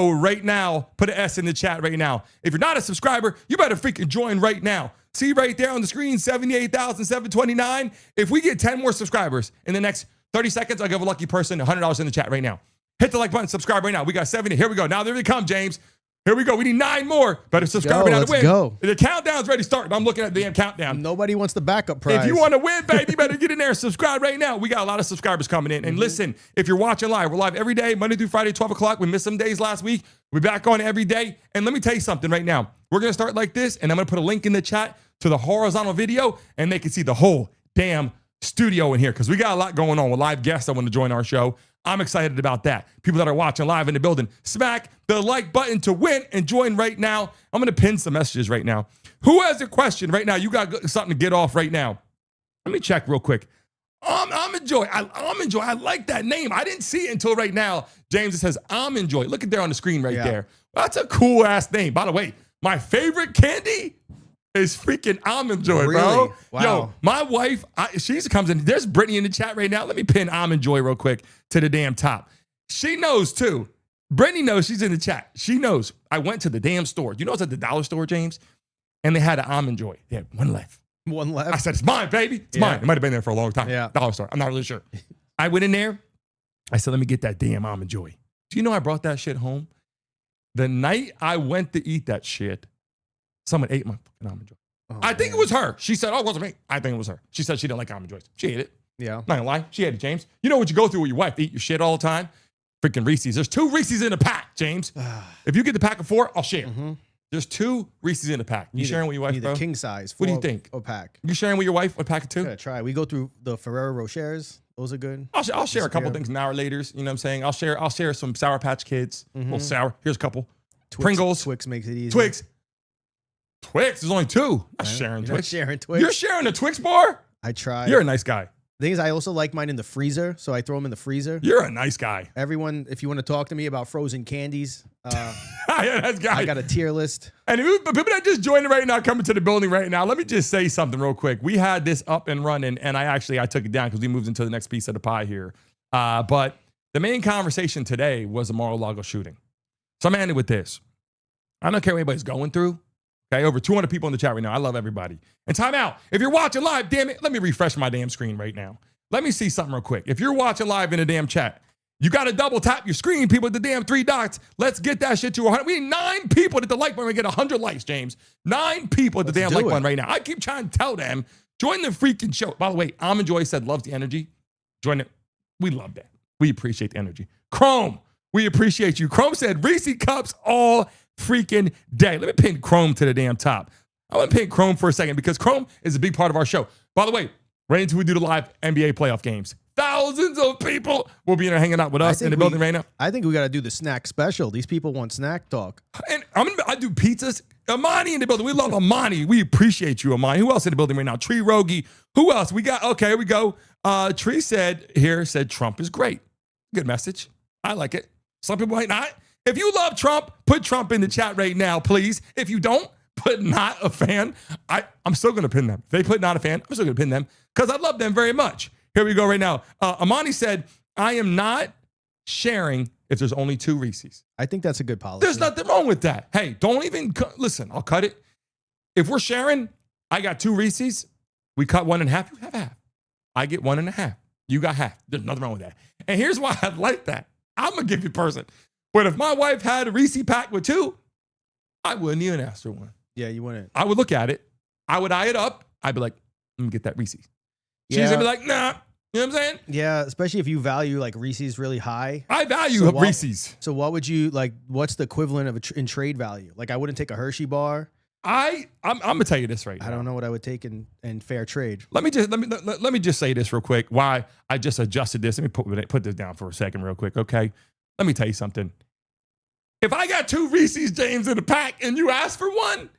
right now, put an S in the chat right now. If you're not a subscriber, you better freaking join right now. See right there on the screen, 78,729. If we get 10 more subscribers in the next 30 seconds, I'll give a lucky person $100 in the chat right now. Hit the like button, subscribe right now. We got 70. Here we go. Now there they come, James. Here we go. We need 9 more. Better subscribe right now to win. Go. The countdown's ready to start. I'm looking at the damn countdown. Nobody wants the backup prize. If you want to win, baby, you better get in there and subscribe right now. We got a lot of subscribers coming in. And listen, if you're watching live, we're live every day, Monday through Friday, 12 o'clock. We missed some days last week. We're back on every day. And let me tell you something right now. We're going to start like this, and I'm going to put a link in the chat to the horizontal video, and they can see the whole damn studio in here because we got a lot going on with live guests that want to join our show. I'm excited about that. People that are watching live in the building, smack the like button to win and join right now. I'm going to pin some messages right now. Who has a question right now? You got something to get off right now. Let me check real quick. Enjoy. Enjoy. I like that name. I didn't see it until right now. James, it says Enjoy. Look at there on the screen right there. That's a cool ass name. By the way, my favorite candy is freaking Enjoy, really? bro. Wow. Yo, my wife, she comes in. There's Brittany in the chat right now. Let me pin Enjoy real quick to the damn top. She knows too. Brittany knows, she's in the chat. She knows. I went to the damn store. You know it's at the dollar store, James? And they had an Enjoy. They had one left. One left. I said, it's mine, baby. It's mine. It might have been there for a long time. Yeah. Dollar store. I'm not really sure. I went in there. I said, let me get that damn Enjoy. Do you know I brought that shit home? The night I went to eat that shit, someone ate my fucking Enjoy. Oh, I think it was her. She said, oh, it wasn't me. I think it was her. She said she didn't like Enjoys. She ate it. Yeah. Not gonna lie. She ate it, James. You know what you go through with your wife? Eat your shit all the time. Freaking Reese's. There's 2 Reese's in a pack, James. If you get the pack of 4, I'll share. There's 2 Reese's in a pack. You sharing with your wife, bro? King size. What do you think? A pack. You sharing with your wife a pack of 2? Gotta try. We go through the Ferrero Rochers. Those are good. I'll share a couple things now or later. You know what I'm saying? I'll share some Sour Patch Kids. Well, sour. Here's a couple. Pringles. Twix makes it easy. Twix. There's only 2. I'm sharing You're not Twix. sharing Twix. You're sharing a Twix bar? I try. You're a nice guy. The thing is, I also like mine in the freezer, so I throw them in the freezer. You're a nice guy. Everyone, if you want to talk to me about frozen candies, Yeah, that's guy. I got a tier list. And people that just joined right now, coming to the building right now, let me just say something real quick. We had this up and running, and I took it down because we moved into the next piece of the pie here. But the main conversation today was the Mar-a-Lago shooting. So I'm ending with this. I don't care what anybody's going through. Okay, over 200 people in the chat right now. I love everybody. And time out. If you're watching live, damn it, let me refresh my damn screen right now. Let me see something real quick. If you're watching live in the damn chat, you got to double tap your screen, people, with the damn 3 dots. Let's get that shit to 100. We need 9 people at the like button. We get 100 likes, James. 9 people at the damn like button right now. I keep trying to tell them, join the freaking show. By the way, Joy said loves the energy. Join it. We love that. We appreciate the energy. Chrome, we appreciate you. Chrome said Reese cups all freaking day. Let me pin Chrome to the damn top. I want to pin Chrome for a second because Chrome is a big part of our show. By the way, right until we do the live NBA playoff games, thousands of people will be in there hanging out with us in the building right now. I think we got to do the snack special. These people want snack talk. And I do pizzas. Amani in the building. We love Amani. We appreciate you, Amani. Who else in the building right now? Tree Rogi. Who else? We got, okay, here we go. Tree said Trump is great. Good message. I like it. Some people might not. If you love Trump, put Trump in the chat right now, please. If you don't, put not a fan. I'm still going to pin them. If they put not a fan, I'm still going to pin them because I love them very much. Here we go right now. Amani said, I am not sharing if there's only 2 Reese's. I think that's a good policy. There's nothing wrong with that. Hey, don't even, listen, I'll cut it. If we're sharing, I got 2 Reese's. We cut 1 in half. You have half. I get 1 in a half. You got half. There's nothing wrong with that. And here's why I like that. I'm going to give you a person. But if my wife had a Reese pack with 2, I wouldn't even ask for 1. Yeah, you wouldn't. I would look at it. I would eye it up. I'd be like, let me get that Reese. She's going to be like, nah. You know what I'm saying? Yeah, especially if you value like Reese's really high. I value Reese's. So what would you like? What's the equivalent of in trade value? Like I wouldn't take a Hershey bar. I'm gonna tell you this right now. I don't know what I would take in fair trade. Let me just say this real quick. Why I just adjusted this. Let me put this down for a second real quick. Okay. Let me tell you something. If I got 2 Reese's, James, in a pack and you ask for 1,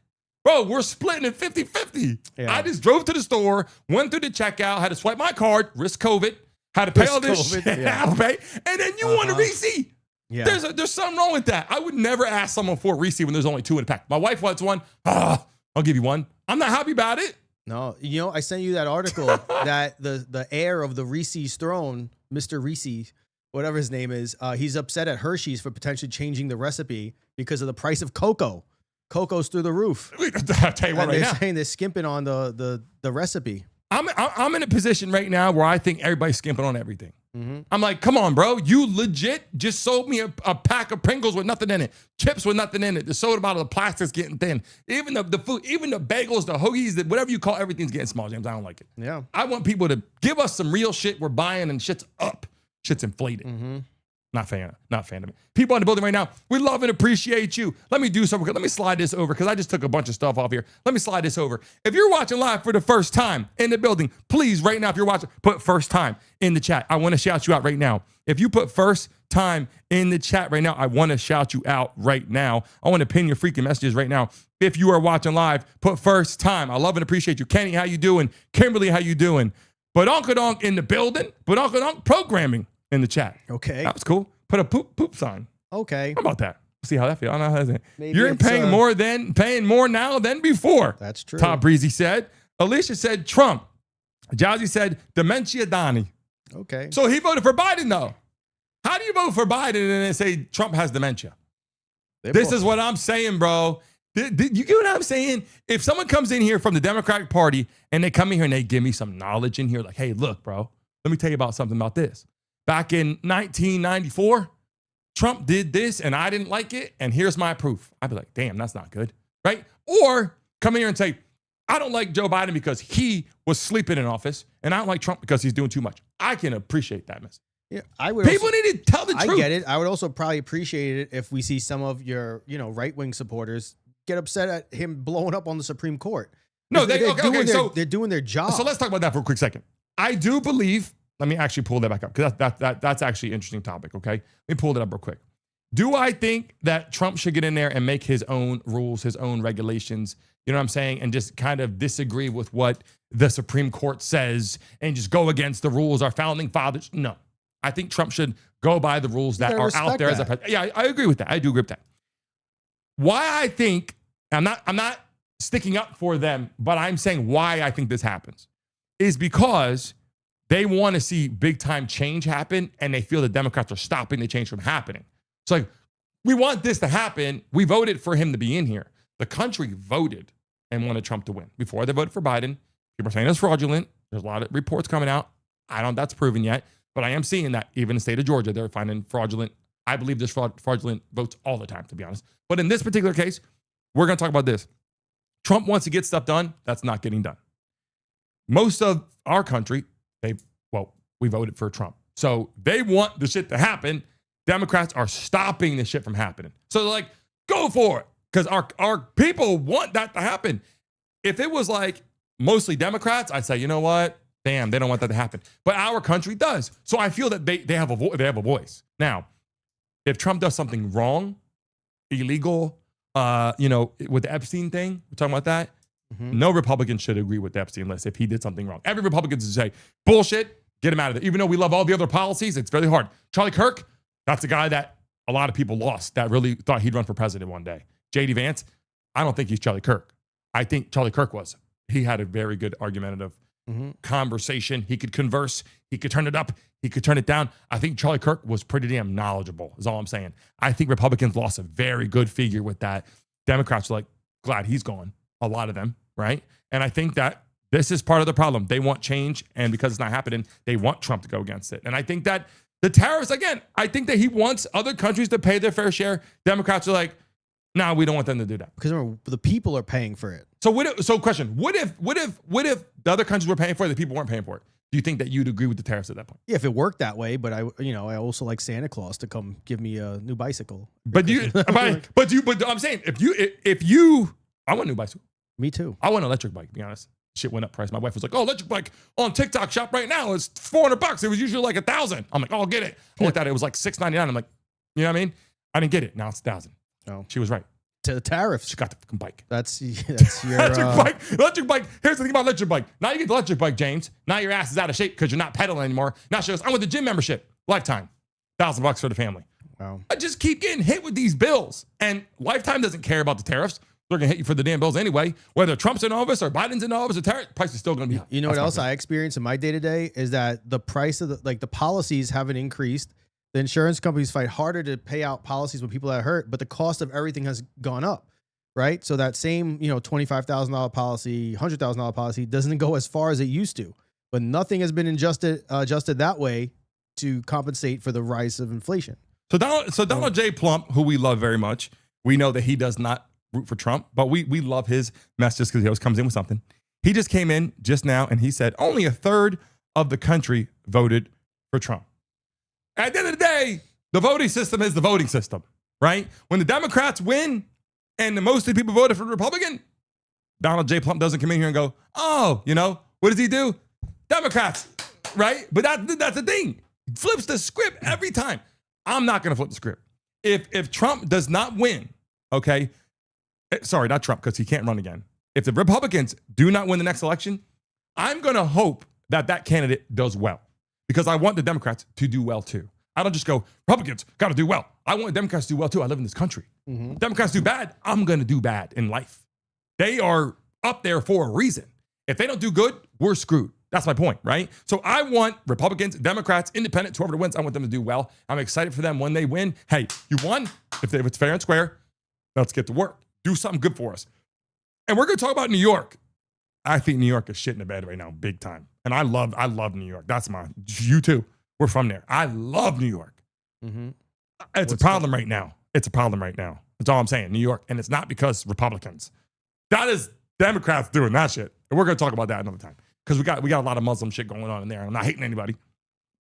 bro, we're splitting it 50-50. Yeah. I just drove to the store, went through the checkout, had to swipe my card, risk COVID, had to pay all this shit, pay, and then you want a Reese. Yeah. There's something wrong with that. I would never ask someone for a Reese when there's only 2 in a pack. My wife wants 1. I'll give you 1. I'm not happy about it. No, you know, I sent you that article that the heir of the Reese's throne, Mr. Reese, whatever his name is, he's upset at Hershey's for potentially changing the recipe because of the price of cocoa. Cocoa's through the roof. I'll tell you what, right now. They're saying they're skimping on the recipe. I'm in a position right now where I think everybody's skimping on everything. Mm-hmm. I'm like, come on, bro. You legit just sold me a pack of Pringles with nothing in it. Chips with nothing in it. The soda bottle, the plastic's getting thin. Even the food, even the bagels, the hoagies, whatever you call everything's getting small, James. I don't like it. Yeah. I want people to give us some real shit we're buying and shit's up. Shit's inflated. Mm-hmm. Not fan of it. People in the building right now, we love and appreciate you. Let me do something. Let me slide this over because I just took a bunch of stuff off here. Let me slide this over. If you're watching live for the first time in the building, please, right now, if you're watching, put first time in the chat. I want to shout you out right now. If you put first time in the chat right now, I want to shout you out right now. I want to pin your freaking messages right now. If you are watching live, put first time. I love and appreciate you. Kenny, how you doing? Kimberly, how you doing? Badonkadonk in the building. Badonkadonk programming in the chat. Okay. That was cool. Put a poop sign. Okay. How about that? See how that feels. I don't know how that. Maybe You're it's, paying more now than before. That's true. Todd Breezy said. Alicia said Trump. Jazzy said dementia Donnie. Okay. So he voted for Biden though. How do you vote for Biden and then say Trump has dementia? This is what I'm saying, bro. You get what I'm saying? If someone comes in here from the Democratic Party and they come in here and they give me some knowledge in here, like, hey, look, bro, let me tell you about something about this. Back in 1994, Trump did this and I didn't like it, and here's my proof. I'd be like, damn, that's not good, right? Or come in here and say, I don't like Joe Biden because he was sleeping in office, and I don't like Trump because he's doing too much. I can appreciate that message. Yeah, I would. People need to tell the truth. I get it. I would also probably appreciate it if we see some of your, right-wing supporters get upset at him blowing up on the Supreme Court. No, So they're doing their job. So let's talk about that for a quick second. I do believe. Let me actually pull that back up because that's actually an interesting topic. Okay, let me pull that up real quick. Do I think that Trump should get in there and make his own rules, his own regulations? You know what I'm saying? And just kind of disagree with what the Supreme Court says and just go against the rules our founding fathers? No. I think Trump should go by the rules that are out there as a president. Yeah, I agree with that. I do agree with that. Why I think I'm not sticking up for them, but I'm saying why I think this happens is because they want to see big time change happen, and they feel the Democrats are stopping the change from happening. It's like, we want this to happen. We voted for him to be in here. The country voted and wanted Trump to win. Before they voted for Biden, people are saying it's fraudulent. There's a lot of reports coming out. That's proven yet, but I am seeing that even in the state of Georgia, they're finding fraudulent. I believe there's fraudulent votes all the time, to be honest. But in this particular case, we're going to talk about this. Trump wants to get stuff done. That's not getting done. Most of our country, we voted for Trump. So they want the shit to happen. Democrats are stopping the shit from happening. So they're like, go for it. Because our people want that to happen. If it was like mostly Democrats, I'd say, you know what? Damn, they don't want that to happen. But our country does. So I feel that they have a voice. Now, if Trump does something wrong, illegal, with the Epstein thing, we're talking about that. Mm-hmm. No Republican should agree with the Epstein list if he did something wrong. Every Republican should say, bullshit, get him out of there. Even though we love all the other policies, it's very hard. Charlie Kirk, that's a guy that a lot of people lost that really thought he'd run for president one day. J.D. Vance, I don't think he's Charlie Kirk. I think Charlie Kirk was. He had a very good argumentative conversation. He could converse. He could turn it up. He could turn it down. I think Charlie Kirk was pretty damn knowledgeable, is all I'm saying. I think Republicans lost a very good figure with that. Democrats are like, glad he's gone. A lot of them, right? And I think that this is part of the problem. They want change, and because it's not happening, they want Trump to go against it. And I think that the tariffs, again, I think that he wants other countries to pay their fair share. Democrats are like, no, we don't want them to do that. Because remember, the people are paying for it. So question, what if the other countries were paying for it, the people weren't paying for it? Do you think that you'd agree with the tariffs at that point? Yeah, if it worked that way, but I also like Santa Claus to come give me a new bicycle. But I'm saying if you I want a new bicycle. Me too. I want an electric bike, to be honest. Shit went up price. My wife was like, oh, electric bike on TikTok shop right now is $400. It was usually like $1,000. I'm like, oh, I'll get it. I looked at it. It was like $699. I'm like, you know what I mean? I didn't get it. Now it's $1,000. Oh. She was right. To the tariffs. She got the fucking bike. That's your electric bike. Here's the thing about electric bike. Now you get the electric bike, James. Now your ass is out of shape because you're not pedaling anymore. Now she goes, I want the gym membership. Lifetime. $1,000 for the family. Wow. I just keep getting hit with these bills. And Lifetime doesn't care about the tariffs. They're going to hit you for the damn bills anyway. Whether Trump's in office or Biden's in office, the tariff price is still going to be. You know what else I experience in my day-to-day is that the price of the policies haven't increased. The insurance companies fight harder to pay out policies when people are hurt, but the cost of everything has gone up, right? So that same, $25,000 policy, $100,000 policy doesn't go as far as it used to, but nothing has been adjusted that way to compensate for the rise of inflation. So Donald J. Plump, who we love very much, we know that he does not root for Trump, but we love his messages because he always comes in with something. He just came in just now and he said only a third of the country voted for Trump. At the end of the day, The voting system is the voting system, right? When the Democrats win and the most of the people voted for the Republican, Donald J. Plump doesn't come in here and go, oh, what does he do? Democrats, right? But that's the thing. Flips the script every time. I'm not going to flip the script. If Trump does not win, okay, sorry, not Trump, because he can't run again. If the Republicans do not win the next election, I'm going to hope that candidate does well, because I want the Democrats to do well too. I don't just go, Republicans got to do well. I want Democrats to do well too. I live in this country. Mm-hmm. Democrats do bad, I'm going to do bad in life. They are up there for a reason. If they don't do good, we're screwed. That's my point, right? So I want Republicans, Democrats, independents, whoever wins, I want them to do well. I'm excited for them when they win. Hey, you won. If it's fair and square, let's get to work. Do something good for us. And we're going to talk about New York. I think New York is shit in the bed right now, big time. And I love New York. That's you too. We're from there. I love New York. Mm-hmm. It's a problem right now. It's a problem right now. That's all I'm saying, New York. And it's not because Republicans. That is Democrats doing that shit. And we're going to talk about that another time. Because we got a lot of Muslim shit going on in there. I'm not hating anybody,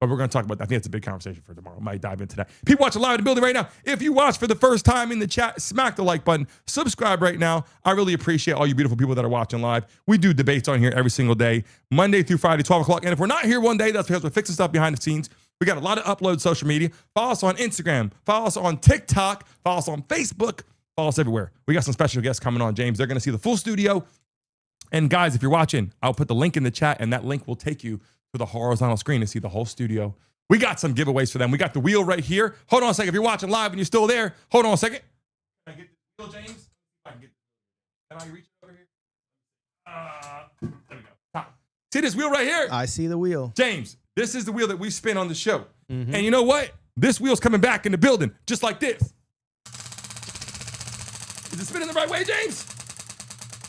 but we're going to talk about that. I think it's a big conversation for tomorrow. I might dive into that. People watching live in the building right now. If you watch for the first time in the chat, smack the like button. Subscribe right now. I really appreciate all you beautiful people that are watching live. We do debates on here every single day, Monday through Friday, 12 o'clock. And if we're not here one day, that's because we're fixing stuff behind the scenes. We got a lot of uploads, social media. Follow us on Instagram. Follow us on TikTok. Follow us on Facebook. Follow us everywhere. We got some special guests coming on, James. They're going to see the full studio. And guys, if you're watching, I'll put the link in the chat, and that link will take you to the horizontal screen to see the whole studio. We got some giveaways for them. We got the wheel right here. Hold on a second. If you're watching live and you're still there, hold on a second. Can I get the wheel, James? Can I reach it over here? There we go. See this wheel right here? I see the wheel. James, this is the wheel that we spin on the show. Mm-hmm. And you know what? This wheel's coming back in the building, just like this. Is it spinning the right way, James?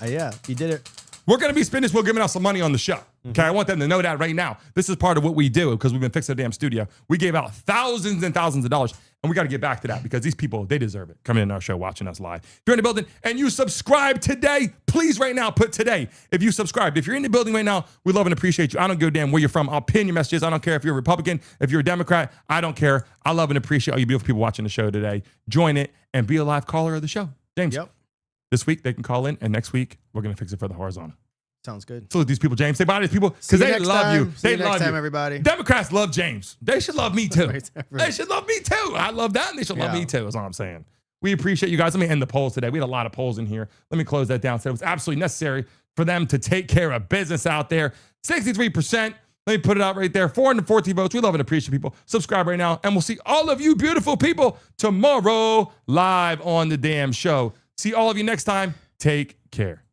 Yeah, you did it. We're going to be spinning this wheel, giving out some money on the show. Okay, I want them to know that right now. This is part of what we do because we've been fixing the damn studio. We gave out thousands and thousands of dollars, and we got to get back to that because these people, they deserve it. Coming in our show, watching us live. If you're in the building and you subscribe today, please right now put today. If you subscribed, if you're in the building right now, we love and appreciate you. I don't give a damn where you're from. I'll pin your messages. I don't care if you're a Republican, if you're a Democrat. I don't care. I love and appreciate all you beautiful people watching the show today. Join it and be a live caller of the show. James. Yep. This week they can call in, and next week we're going to fix it for the horizontal. Sounds good. Salute these people, James. Say bye to these people because they love you. See They you next love time, you. everybody. Democrats love James. They should love me too. They should love me too. I love that, and they should love me too. Is all I'm saying. We appreciate you guys. Let me end the polls today. We had a lot of polls in here. Let me close that down. So it was absolutely necessary for them to take care of business out there. 63%. Let me put it out right there. 414 votes. We love and appreciate people. Subscribe right now, and we'll see all of you beautiful people tomorrow live on the damn show. See all of you next time. Take care.